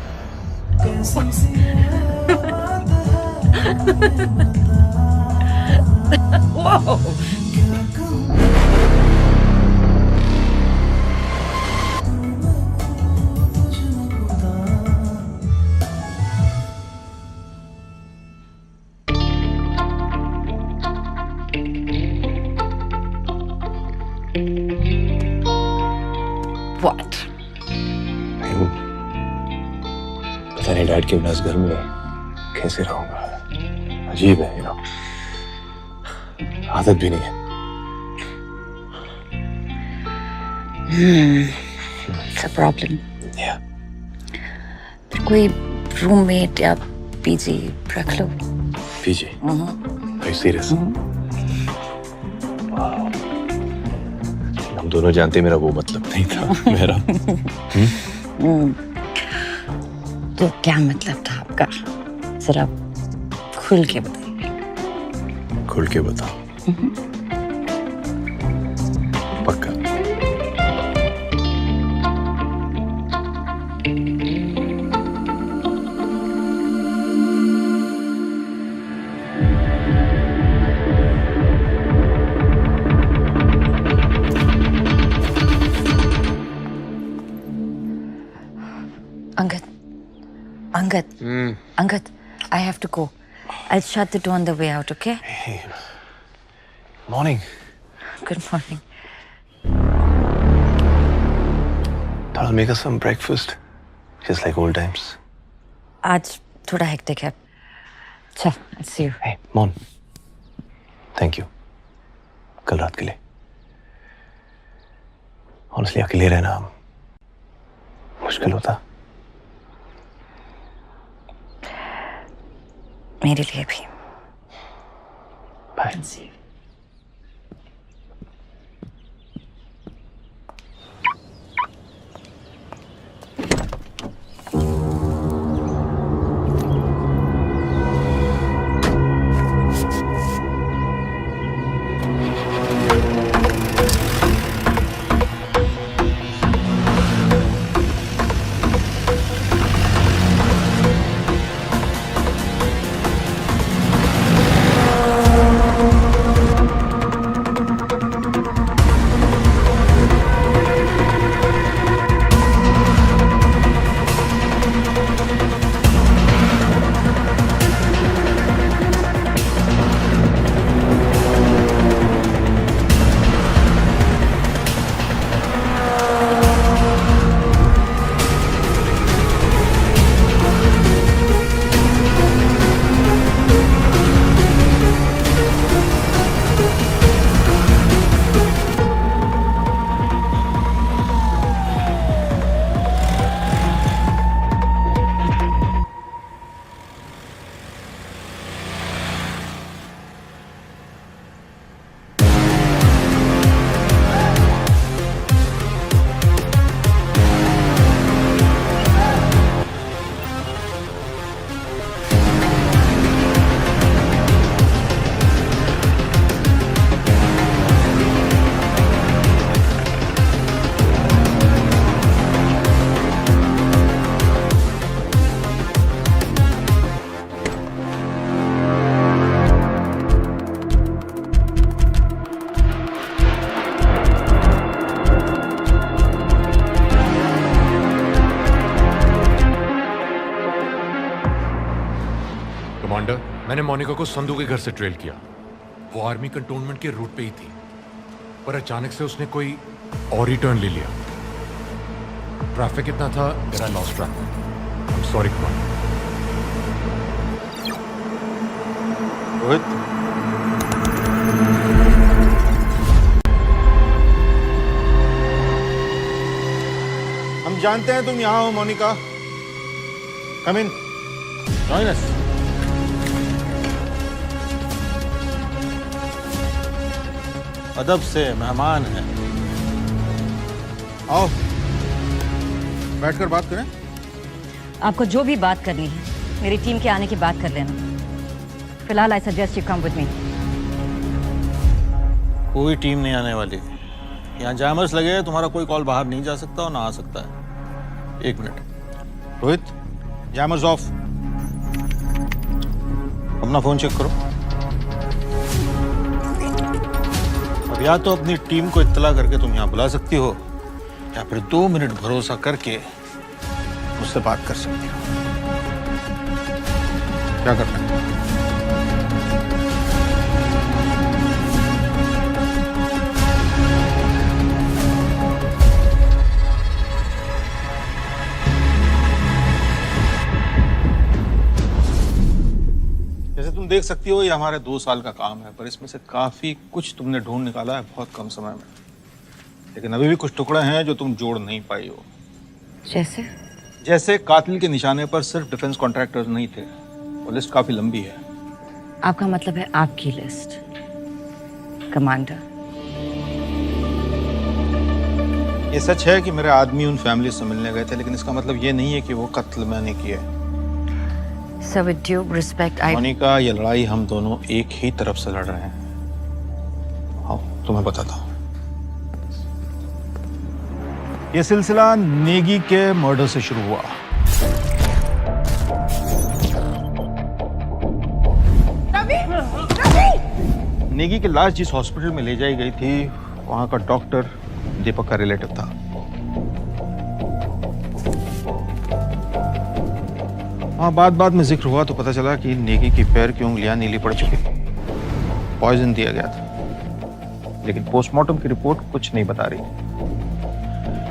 What? पता नहीं डैड के बिना इस घर में कैसे रहूंगा। अजीब है, you know. आदत भी नहीं है। It's a problem. Yeah. फिर कोई रूममेट या पीजी रख लो। PG? Are you serious? Wow. हम दोनों जानते मेरा वो मतलब नहीं था मेरा। तो क्या मतलब था आपका? जरा खुल के बताइए। खुल के बताओ। पक्का। Angad, I have to go. I'll shut the door on the way out, okay? Hey. Morning. Good morning. Thought I'll make us some breakfast, just like old times. आज थोड़ा hectic है. चल, I'll see you. Hey, Mon. Thank you. कल रात के लिए. Honestly, अकेले रहना मुश्किल होता. मेरे लिए भी। Bye. See you. मैंने मोनिका को संधू के घर से ट्रेल किया। वो आर्मी कंटोनमेंट के रूट पे ही थी, पर अचानक से उसने कोई और ही टर्न ले लिया। ट्रैफिक इतना था that I lost track. I'm sorry, Kumar. Rohit, हम जानते हैं तुम यहाँ हो मोनिका। कम इन, जॉइन अस। अदब से मेहमान हैं। आओ बैठकर बात करें। आपको जो भी बात करनी है मेरी टीम के आने की बात कर लेना। फिलहाल I suggest you come with me. कोई टीम नहीं आने वाली। यहाँ जैमर्स लगे हैं, तुम्हारा कोई कॉल बाहर नहीं जा सकता और ना आ सकता है। 1 मिनट रोहित, जैमर्स ऑफ। अपना फोन चेक करो। अब या तो अपनी टीम को इत्तला करके तुम यहाँ बुला सकती हो, या फिर 2 मिनट भरोसा करके मुझसे बात कर सकती हो। क्या करना है? जैसे तुम देख सकती हो ये हमारे 2 साल का काम है, पर इसमें से काफी कुछ तुमने ढूंढ निकाला है बहुत कम समय में। लेकिन अभी भी कुछ टुकड़े हैं जो तुम जोड़ नहीं पाई हो। जैसे कातिल के निशाने पर सिर्फ डिफेंस कॉन्ट्रैक्टर्स नहीं थे। वो लिस्ट काफी लंबी है। आपका मतलब है आपकी लिस्ट, कमांडर? ये सच है कि मेरे आदमी उन फैमिली से मिलने गए थे, लेकिन इसका मतलब ये नहीं है कि वो कत्ल मैंने किया है। Sir, with due respect, Monika, ये लड़ाई हम दोनों एक ही तरफ से लड़ रहे हैं। आओ तुम्हें बताता हूँ। ये सिलसिला नेगी के मर्डर से शुरू हुआ। नेगी की लाश जिस हॉस्पिटल में ले जाई गई थी, वहां का डॉक्टर दीपक का रिलेटिव था। हाँ, बाद में जिक्र हुआ तो पता चला कि नेगी की पैर की उंगलियां नीली पड़ चुकी थी। पॉइजन दिया गया था, लेकिन पोस्टमार्टम की रिपोर्ट कुछ नहीं बता रही।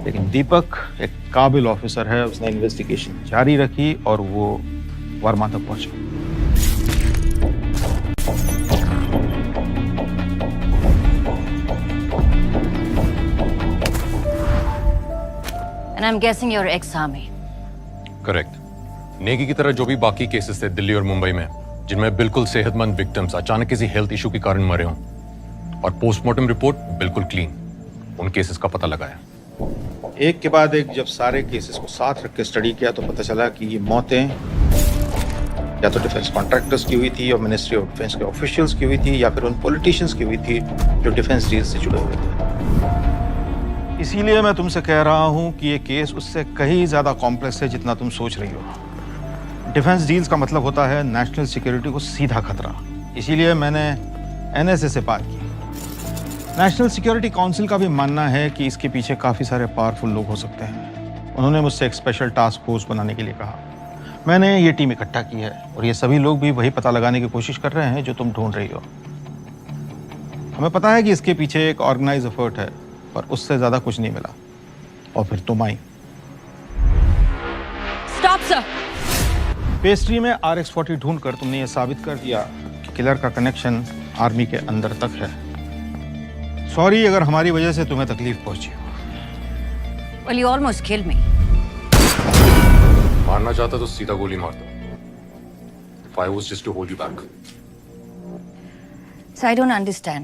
लेकिन दीपक एक काबिल ऑफिसर है, उसने इन्वेस्टिगेशन जारी रखी और वो वर्मा तक पहुंचा। And I'm guessing you're ex-army. Correct. Negi की तरह जो भी बाकी केसेस थे दिल्ली और मुंबई में, जिनमें बिल्कुल सेहतमंद विक्टिम्स अचानक किसी हेल्थ इशू के कारण मरे हों, और पोस्टमार्टम रिपोर्ट बिल्कुल क्लीन, उन केसेस का पता लगाया। एक के बाद एक जब सारे केसेस को साथ रख के स्टडी किया तो पता चला कि ये मौतें या तो डिफेंस कॉन्ट्रैक्टर्स की हुई थी, और मिनिस्ट्री ऑफ डिफेंस के ऑफिशियल्स की हुई थी, या फिर उन पॉलिटिशियंस की हुई थी जो डिफेंस डील से जुड़े हुए थे। इसीलिए मैं तुमसे कह रहा हूं कि ये केस उससे कहीं ज्यादा कॉम्प्लेक्स है जितना तुम सोच रही हो। डिफेंस डील्स का मतलब होता है नेशनल सिक्योरिटी को सीधा खतरा। इसीलिए मैंने एनएसए से बात की। नेशनल सिक्योरिटी काउंसिल का भी मानना है कि इसके पीछे काफ़ी सारे पावरफुल लोग हो सकते हैं। उन्होंने मुझसे एक स्पेशल टास्क फोर्स बनाने के लिए कहा। मैंने ये टीम इकट्ठा की है, और ये सभी लोग भी वही पता लगाने की कोशिश कर रहे हैं जो तुम ढूंढ रही हो। हमें पता है कि इसके पीछे एक ऑर्गेनाइज एफर्ट है, पर उससे ज़्यादा कुछ नहीं मिला, और फिर तुम आई। Stop, sir. पेस्ट्री में RX-40 ढूंढकर तुमने ये साबित कर दिया कि किलर का कनेक्शन आर्मी के अंदर तक है। सॉरी अगर हमारी वजह से तुम्हें तकलीफ पहुंची हो। Well, you almost killed me. मारना चाहता तो सीधा गोली मारता। If I was just to hold you back. So I don't understand.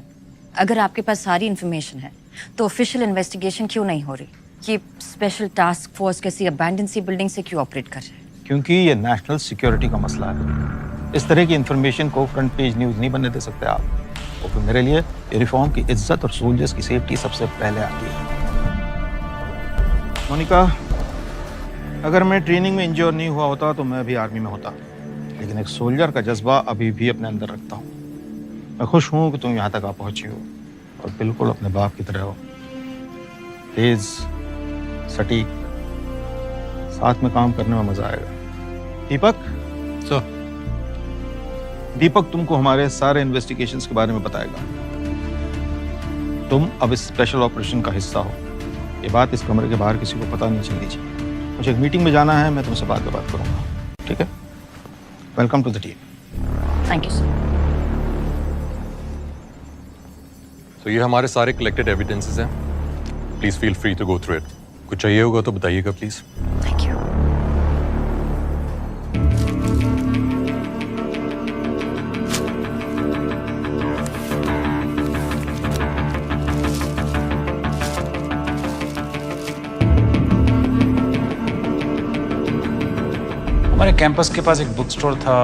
अगर आपके पास सारी इंफॉर्मेशन है तो ऑफिशियल इन्वेस्टिगेशन क्यों नहीं हो रही? ये स्पेशल टास्क फोर्स किसी अबैंडन सी बिल्डिंग से क्यों ऑपरेट कर रहे हैं? क्योंकि ये नेशनल सिक्योरिटी का मसला है। इस तरह की इंफॉर्मेशन को फ्रंट पेज न्यूज नहीं बनने दे सकते आप। और फिर मेरे लिए यूनिफॉर्म की इज्जत और सोल्जर्स की सेफ्टी सबसे पहले आती है। मोनिका, अगर मैं ट्रेनिंग में इंजोर नहीं हुआ होता तो मैं भी आर्मी में होता, लेकिन एक सोल्जर का जज्बा अभी भी अपने अंदर रखता हूँ। मैं खुश हूँ कि तुम यहाँ तक आ पहुँची हो, और बिल्कुल अपने बाप की तरह हो। तेज, सटीक, साथ में काम करने में मजा आएगा। दीपक, सर, दीपक तुमको हमारे सारे इन्वेस्टिगेशंस के बारे में बताएगा। तुम अब इस स्पेशल ऑपरेशन का हिस्सा हो। ये बात इस कमरे के बाहर किसी को पता नहीं चलनी चाहिए। मुझे एक मीटिंग में जाना है, मैं तुमसे बाद में बात करूंगा, ठीक है? Welcome to the team. Thank you sir. तो ये हमारे सारे कलेक्टेड एविडेंसेस हैं। Please feel free to go through it. कुछ चाहिए होगा तो बताइएगा प्लीज। Thank you. हमारे कैंपस के पास एक बुक स्टोर था,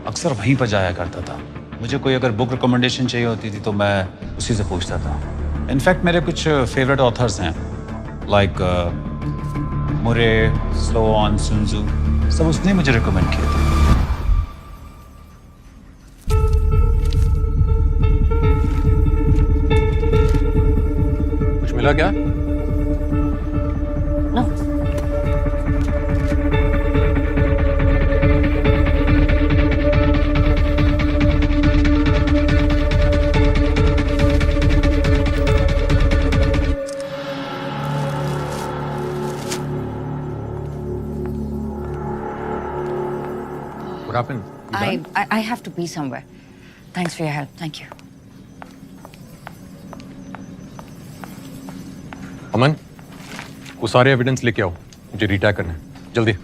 अक्सर वहीं पर जाया करता था। मुझे कोई अगर बुक रिकमेंडेशन चाहिए होती थी तो मैं उसी से पूछता था। इनफैक्ट मेरे कुछ फेवरेट ऑथर्स हैं, लाइक मुरे, स्लोआन, सुनजू, सब उसने मुझे रिकमेंड किए थे। कुछ मिला क्या? What happened? I have to be somewhere. Thanks for your help. Thank you. अमन, वो सारे एविडेंस लेके आओ, मुझे रिटैग करना है, जल्दी।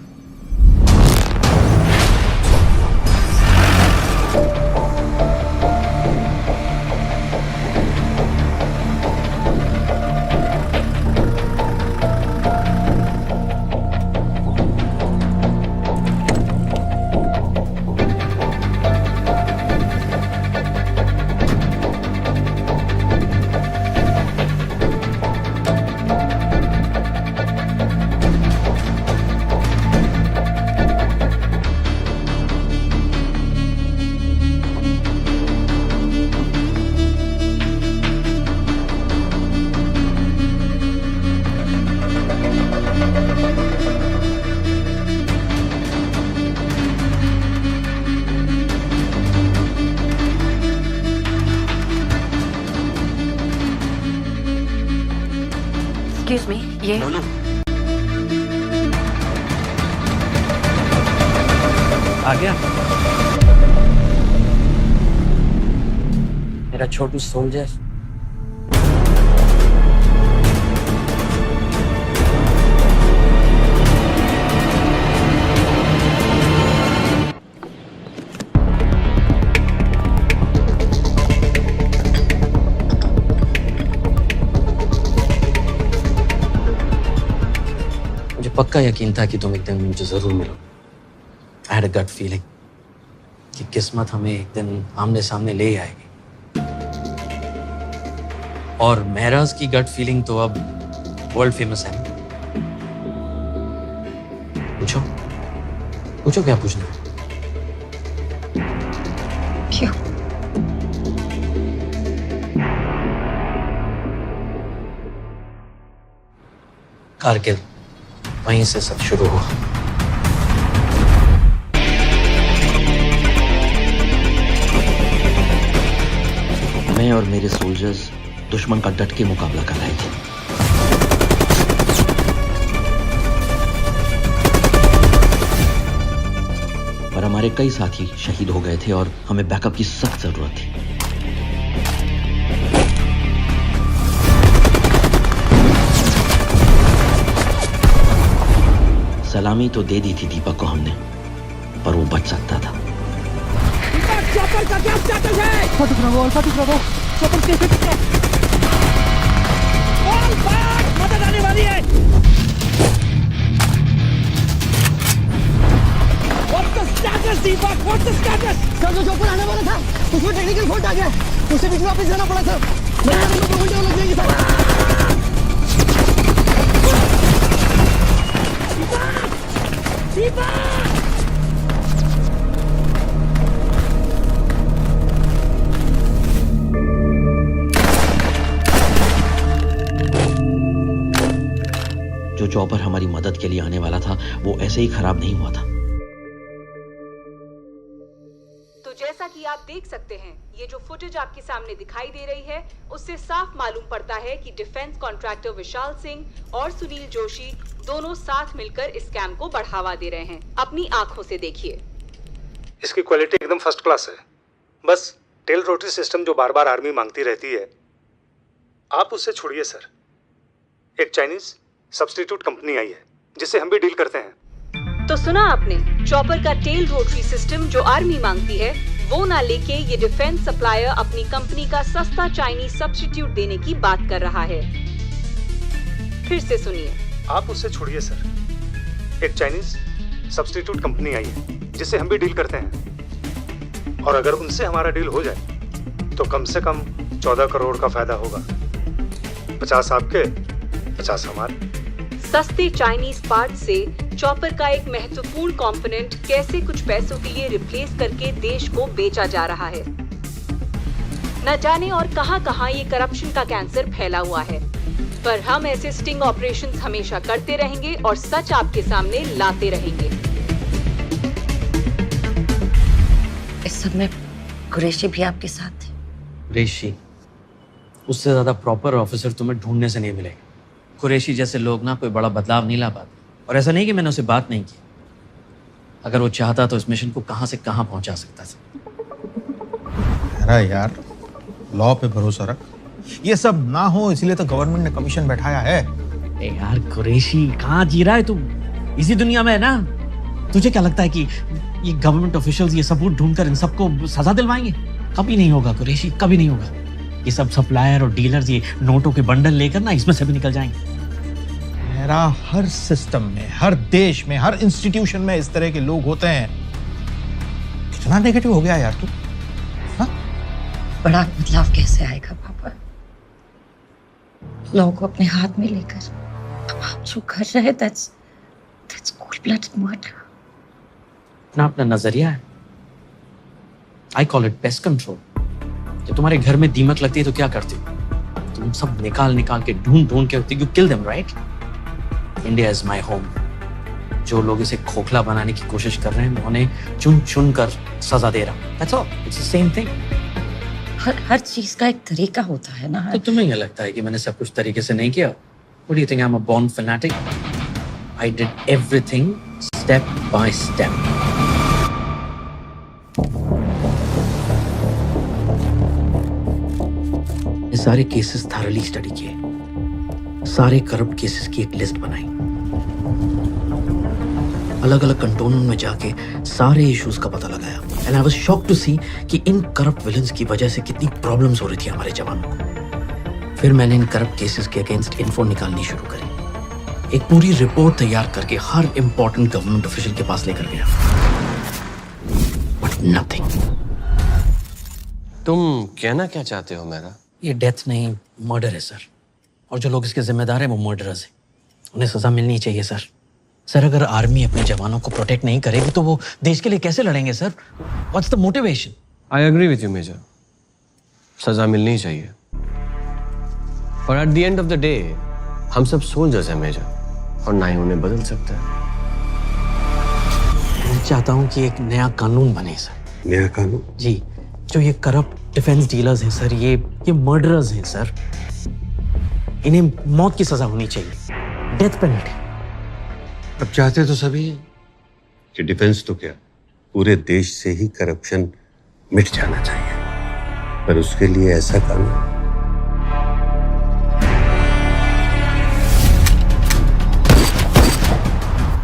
Excuse me, ये आ गया मेरा छोटू सोल्जर। पक्का यकीन था कि तुम एक दिन मुझे जरूर मिलो। I had a gut feeling कि किस्मत हमें एक दिन आमने सामने ले आएगी। और महराज की गट फीलिंग तो अब वर्ल्ड फेमस है। पूछो पूछो क्या पूछना है? क्यों? कारगिल, वहीं से सब शुरू हुआ। मैं और मेरे सोल्जर्स दुश्मन का डट के मुकाबला कर रहे थे। पर हमारे कई साथी शहीद हो गए थे और हमें बैकअप की सख्त जरूरत थी। सलामी तो दे दी थी दीपक को हमने, पर वो बच सकता था। चॉपर का क्या स्टेटस है? फटिक रहो, चॉपर कैसे टिके? ऑल बैक, मदद आने वाली है। What's the status, Deepak? What's the status? Sir, जो चॉपर आने वाला था, उसमें टेक्निकल फॉल्ट आ गया। उसे बीच में वापस जाना पड़ा सर। मेरे को 2 घंटे लग जाएंगे सर। जो चॉपर हमारी मदद के लिए आने वाला था वो ऐसे ही खराब नहीं हुआ था। तो जैसा कि देख सकते हैं, ये जो फुटेज आपके सामने दिखाई दे रही है उससे साफ मालूम पड़ता है कि डिफेंस कॉन्ट्रैक्टर विशाल सिंह और सुनील जोशी दोनों साथ मिलकर इस स्कैम को बढ़ावा दे रहे हैं। अपनी आंखों से देखिए। इसकी क्वालिटी एकदम फर्स्ट क्लास है। बस टेल रोटरी सिस्टम जो बार बार आर्मी मांगती रहती है, आप उससे छोड़िए सर। एक चाइनीज सब्स्टिट्यूट कंपनी आई है जिससे हम भी डील करते हैं। तो सुना आपने, चॉपर का टेल रोटरी सिस्टम जो आर्मी मांगती है वो ना लेके ये डिफेंस सप्लायर अपनी कंपनी का सस्ता चाइनीज सब्स्टिट्यूट देने की बात कर रहा है। फिर से सुनिए। आप उससे छोड़िए सर। एक चाइनीज सब्स्टिट्यूट कंपनी आई है जिससे हम भी डील करते हैं, और अगर उनसे हमारा डील हो जाए तो कम से कम 14 करोड़ का फायदा होगा। 50 आपके, 50 हमारे। सस्ते चाइनीज पार्ट से चॉपर का एक महत्वपूर्ण कंपोनेंट कैसे कुछ पैसों के लिए रिप्लेस करके देश को बेचा जा रहा है। न जाने और कहां-कहां ये करप्शन का कैंसर फैला हुआ है, पर हम ऐसे स्टिंग ऑपरेशंस हमेशा करते रहेंगे और सच आपके सामने लाते रहेंगे। इस सब में कुरैशी भी आपके साथ थे। कुरैशी, उससे ज्यादा प्रॉपर ऑफिसर तुम्हें ढूंढने से नहीं मिलेगा। कुरैशी जैसे लोग ना कोई बड़ा बदलाव नहीं ला पाते। और ऐसा नहीं कि मैंने उसे बात नहीं की, अगर वो चाहता तो इस मिशन को कहां से कहां पहुंचा सकता था। अरे यार, लॉ पे भरोसा रख। ये सब ना हो इसलिए तो गवर्नमेंट ने कमीशन बैठाया है। ए यार कुरैशी, कहाँ जी रहा है तू? इसी दुनिया में है ना। तुझे क्या लगता है कि ये गवर्नमेंट ऑफिशियल्स ये सबूत ढूंढकर इन सबको सजा दिलवाएंगे? कभी नहीं होगा कुरैशी, कभी नहीं होगा। ये सब सप्लायर और डीलर्स ये नोटों के बंडल लेकर ना इसमें से भी निकल जाएंगे। मेरा हर सिस्टम में, हर देश में, हर इंस्टीट्यूशन में इस तरह के लोग होते हैं। कितना नेगेटिव हो गया यार तू। बड़ा बदलाव कैसे आएगा पापा? लोगों को अपने हाथ में लेकर अब आप जो कर रहे हैं, that's cold-blooded murder। अपना अपना नजरिया है। I call it pest control. जब तुम्हारे घर में दीमक लगती है तो क्या करते हो? तुम सब निकाल के ढूंढ के you kill them, right? India is my home. जो लोग इसे खोखला बनाने की कोशिश कर रहे हैं, मैं उन्हें चुन कर सजा दे रहा हूँ। That's all. It's the same thing. हर चीज का एक तरीका होता है ना। तो तुम्हें क्या लगता है कि मैंने सब कुछ तरीके से नहीं किया? What do you think I'm a born fanatic? I did everything step by step. ये सारे केसेस थारली स्टडी किए, सारे करप्ट केसेस की एक लिस्ट बनाई, अलग अलग कंटोनमेंट में जाके सारे इश्यूज का पता लगाया। And I was shocked to see कि इन करप्ट विलन्स की वजह से कितनी प्रॉब्लम्स हो रही थी हमारे जवानों को। फिर मैंने इन करप्ट केसेस के अगेंस्ट इन्फो निकालनी शुरू करी। एक पूरी रिपोर्ट तैयार करके हर इंपॉर्टेंट गवर्नमेंट ऑफिशियल के पास लेकर गया, बट नथिंग। तुम कहना क्या चाहते हो मेरा? ये डेथ नहीं, मर्डर है सर। और जो लोग इसके जिम्मेदार हैं वो मर्डरर्स हैं। उन्हें सजा मिलनी चाहिए सर। सर, अगर आर्मी अपने जवानों को प्रोटेक्ट नहीं करेगी तो वो देश के लिए कैसे लड़ेंगे sir? What's the motivation? I agree with you major, सजा मिलनी चाहिए, पर at the end of the day हम सब सोल्जर्स हैं मेजर, और ना ही उन्हें बदल सकता है। मैं चाहता हूँ कि एक नया कानून बने सर। नया कानून? जी, जो ये करप्ट डिफेंस डीलर्स हैं सर, ये मर्डरर्स हैं सर, इन्हें मौत की सजा होनी चाहिए, डेथ पेनल्टी। अब चाहते तो सभी हैं कि डिफेंस तो क्या, पूरे देश से ही करप्शन मिट जाना चाहिए, पर उसके लिए ऐसा कानून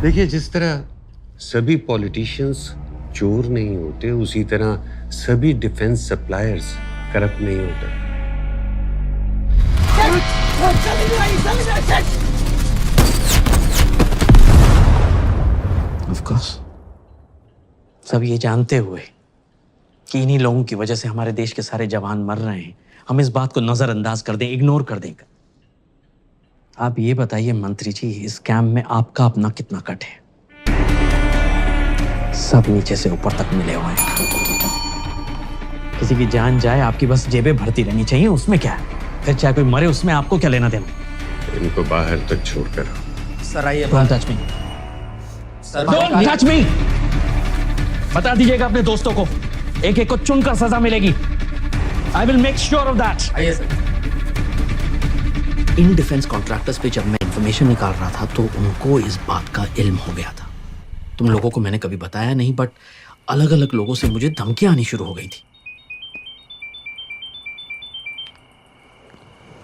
देखिए, जिस तरह सभी पॉलिटिशियंस चोर नहीं होते, उसी तरह सभी डिफेंस सप्लायर्स करप्ट नहीं होते। Of course. सब ये जानते हुए कि इन्हीं लोगों की वजह से हमारे देश के सारे जवान मर रहे हैं, हम इस बात को नजरअंदाज कर दें, इग्नोर कर दें। आप ये बताइए मंत्री जी, इस स्कैम में आपका अपना कितना कट है? सब नीचे से ऊपर तक मिले हुए हैं। किसी की जान जाए, आपकी बस जेबें भरती रहनी चाहिए, उसमें क्या है? फिर चाहे कोई मरे, उसमें आपको क्या लेना देना? इनको बाहर तक छोड़कर सर आइए। Don't touch me, don't touch me. बता दीजिएगा अपने दोस्तों को एक एक को चुनकर सजा मिलेगी। I will make sure of that. आइए सर। इन डिफेंस कॉन्ट्रैक्टर्स पे जब मैं इंफॉर्मेशन निकाल रहा था तो उनको इस बात का इल्म हो गया था। तुम लोगों को मैंने कभी बताया नहीं, बट अलग अलग लोगों से मुझे धमकियां आनी शुरू हो गई थी।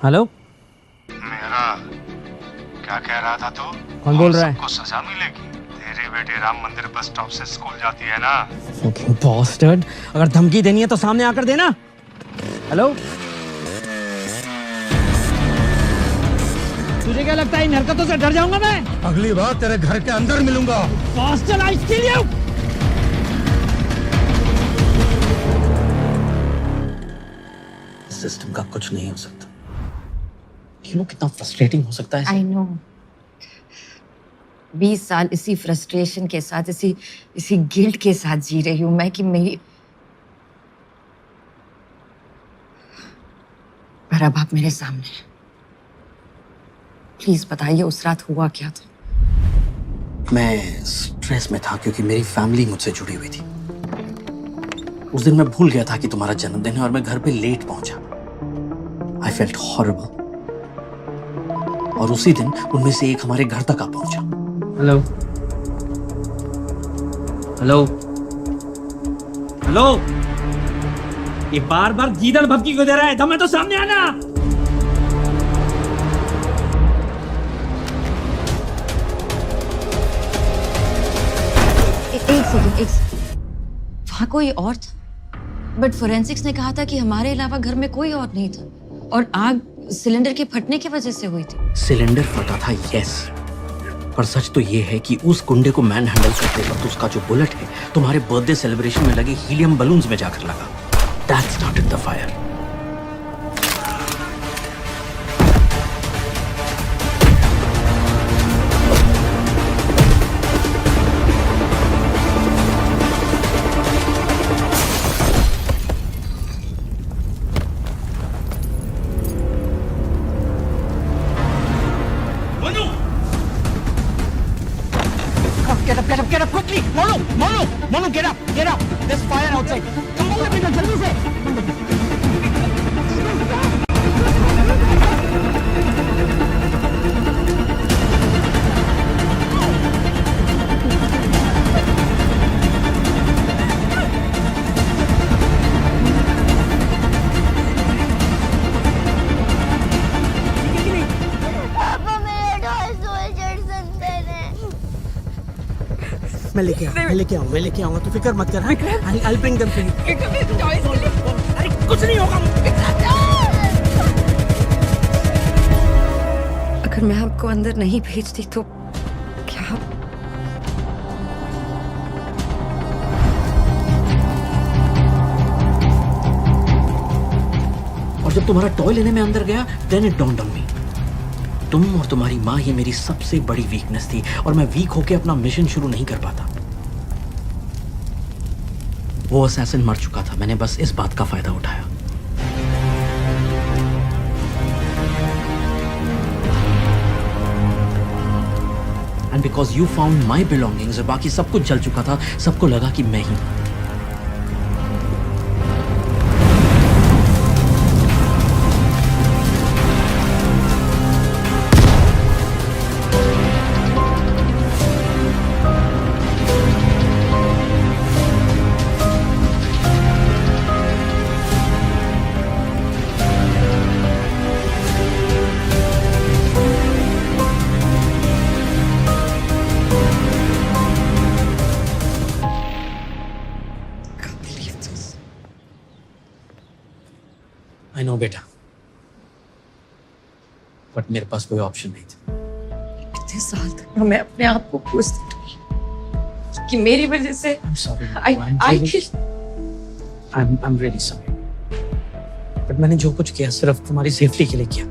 हेलो, मेरा क्या कह रहा था तू? कौन बोल रहा है? सबको सजा मिलेगी। तेरे बेटे राम मंदिर बस स्टॉप से स्कूल जाती है ना। बॉस्टर्ड, अगर धमकी देनी है तो सामने आकर देना। हेलो, तुझे क्या लगता है इन हरकतों से डर जाऊंगा मैं? अगली बार तेरे घर के अंदर मिलूंगा। बॉस्टर्ड, आई किल यू। सिस्टम का कुछ नहीं हो सकता। यू नो कितना फ्रस्ट्रेटिंग हो सकता है। I know. 20 साल इसी फ्रस्ट्रेशन के साथ, इसी गिल्ट के साथ जी रही हूं मैं कि मेरी, पर अब आप मेरे सामने हैं। प्लीज बताइए उस रात हुआ क्या था? मैं स्ट्रेस में था क्योंकि मेरी फैमिली मुझसे जुड़ी हुई थी। उस दिन मैं भूल गया था कि तुम्हारा जन्मदिन है और मैं घर पे लेट पहुंचा। I felt horrible. और उसी दिन उनमें से एक हमारे घर तक आ पहुंचा। हेलो हेलो हेलो, ये बार बार गीदड़ भपकी को दे रहा है। दम है तो सामने आना। एक सेकंड, वहां कोई और था, बट फोरेंसिक्स ने कहा था कि हमारे अलावा घर में कोई और नहीं था और आग सिलेंडर के फटने की वजह से हुई थी। सिलेंडर फटा था, यस, पर सच तो ये है कि उस गुंडे को मैन हैंडल करते वक्त उसका जो बुलेट है तुम्हारे बर्थडे सेलिब्रेशन में लगे हीलियम बलून्स में जाकर लगा। That started the fire. Get up quickly! Monu, get up! There's fire outside. Come on, बेटा, जल्दी से! मैं लेके आऊंगा, तू फिक्र मत कर। I'll bring them to you. अरे कुछ नहीं होगा। अगर मैं आपको अंदर नहीं भेजती तो क्या? और जब तुम्हारा टॉय लेने में अंदर गया, then it dawned on me. तुम और तुम्हारी माँ ही मेरी सबसे बड़ी वीकनेस थी और मैं वीक होके अपना मिशन शुरू नहीं कर पाता। वो असैसिन मर चुका था, मैंने बस इस बात का फायदा उठाया। And because you found my belongings, बाकी सब कुछ जल चुका था, सबको लगा कि मैं ही। आई नो बेटा, बट मेरे पास कोई ऑप्शन नहीं था। इतने साल तक मैं अपने आप को कोसती रही कि मेरी वजह से I'm really sorry. बट मैंने जो कुछ किया सिर्फ तुम्हारी सेफ्टी के लिए किया।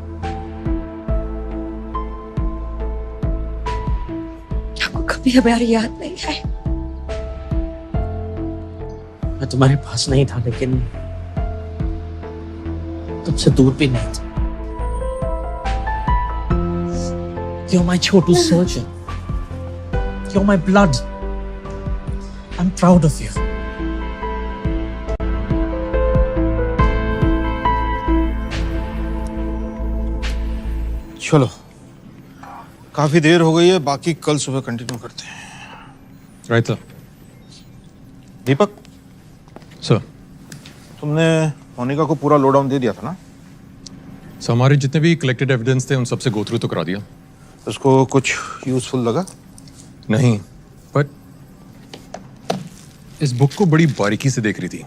आपको कभी हमारी याद नहीं आई? मैं तुम्हारे पास नहीं था, लेकिन तुमसे दूर भी नहीं था। You're my Chhotu surgeon. You're my blood. I'm proud of you. चलो काफी देर हो गई है, बाकी कल सुबह कंटिन्यू करते हैं। Right sir. दीपक सर, तुमने मोनिका को पूरा लो डाउन दे दिया था ना? सर हमारे जितने भी कलेक्टेड एविडेंस थे उन सबसे गो थ्रू तो करा दिया। उसको कुछ यूजफुल लगा? नहीं, बट इस बुक को बड़ी बारीकी से देख रही थी।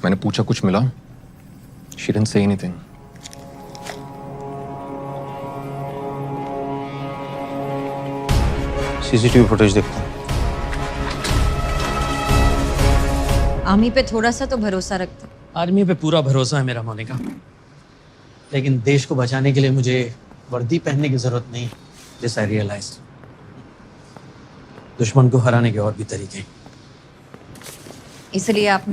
मैंने पूछा कुछ मिला? She didn't say anything. CCTV footage देखते हैं। आर्मी पे थोड़ा सा तो भरोसा रखता। आर्मी पे पूरा भरोसा है मेरा मोनिका, लेकिन देश को बचाने के लिए मुझे वर्दी पहनने की जरूरत नहीं। दिस आई रियलाइज दुश्मन को हराने के और भी तरीके, इसलिए आप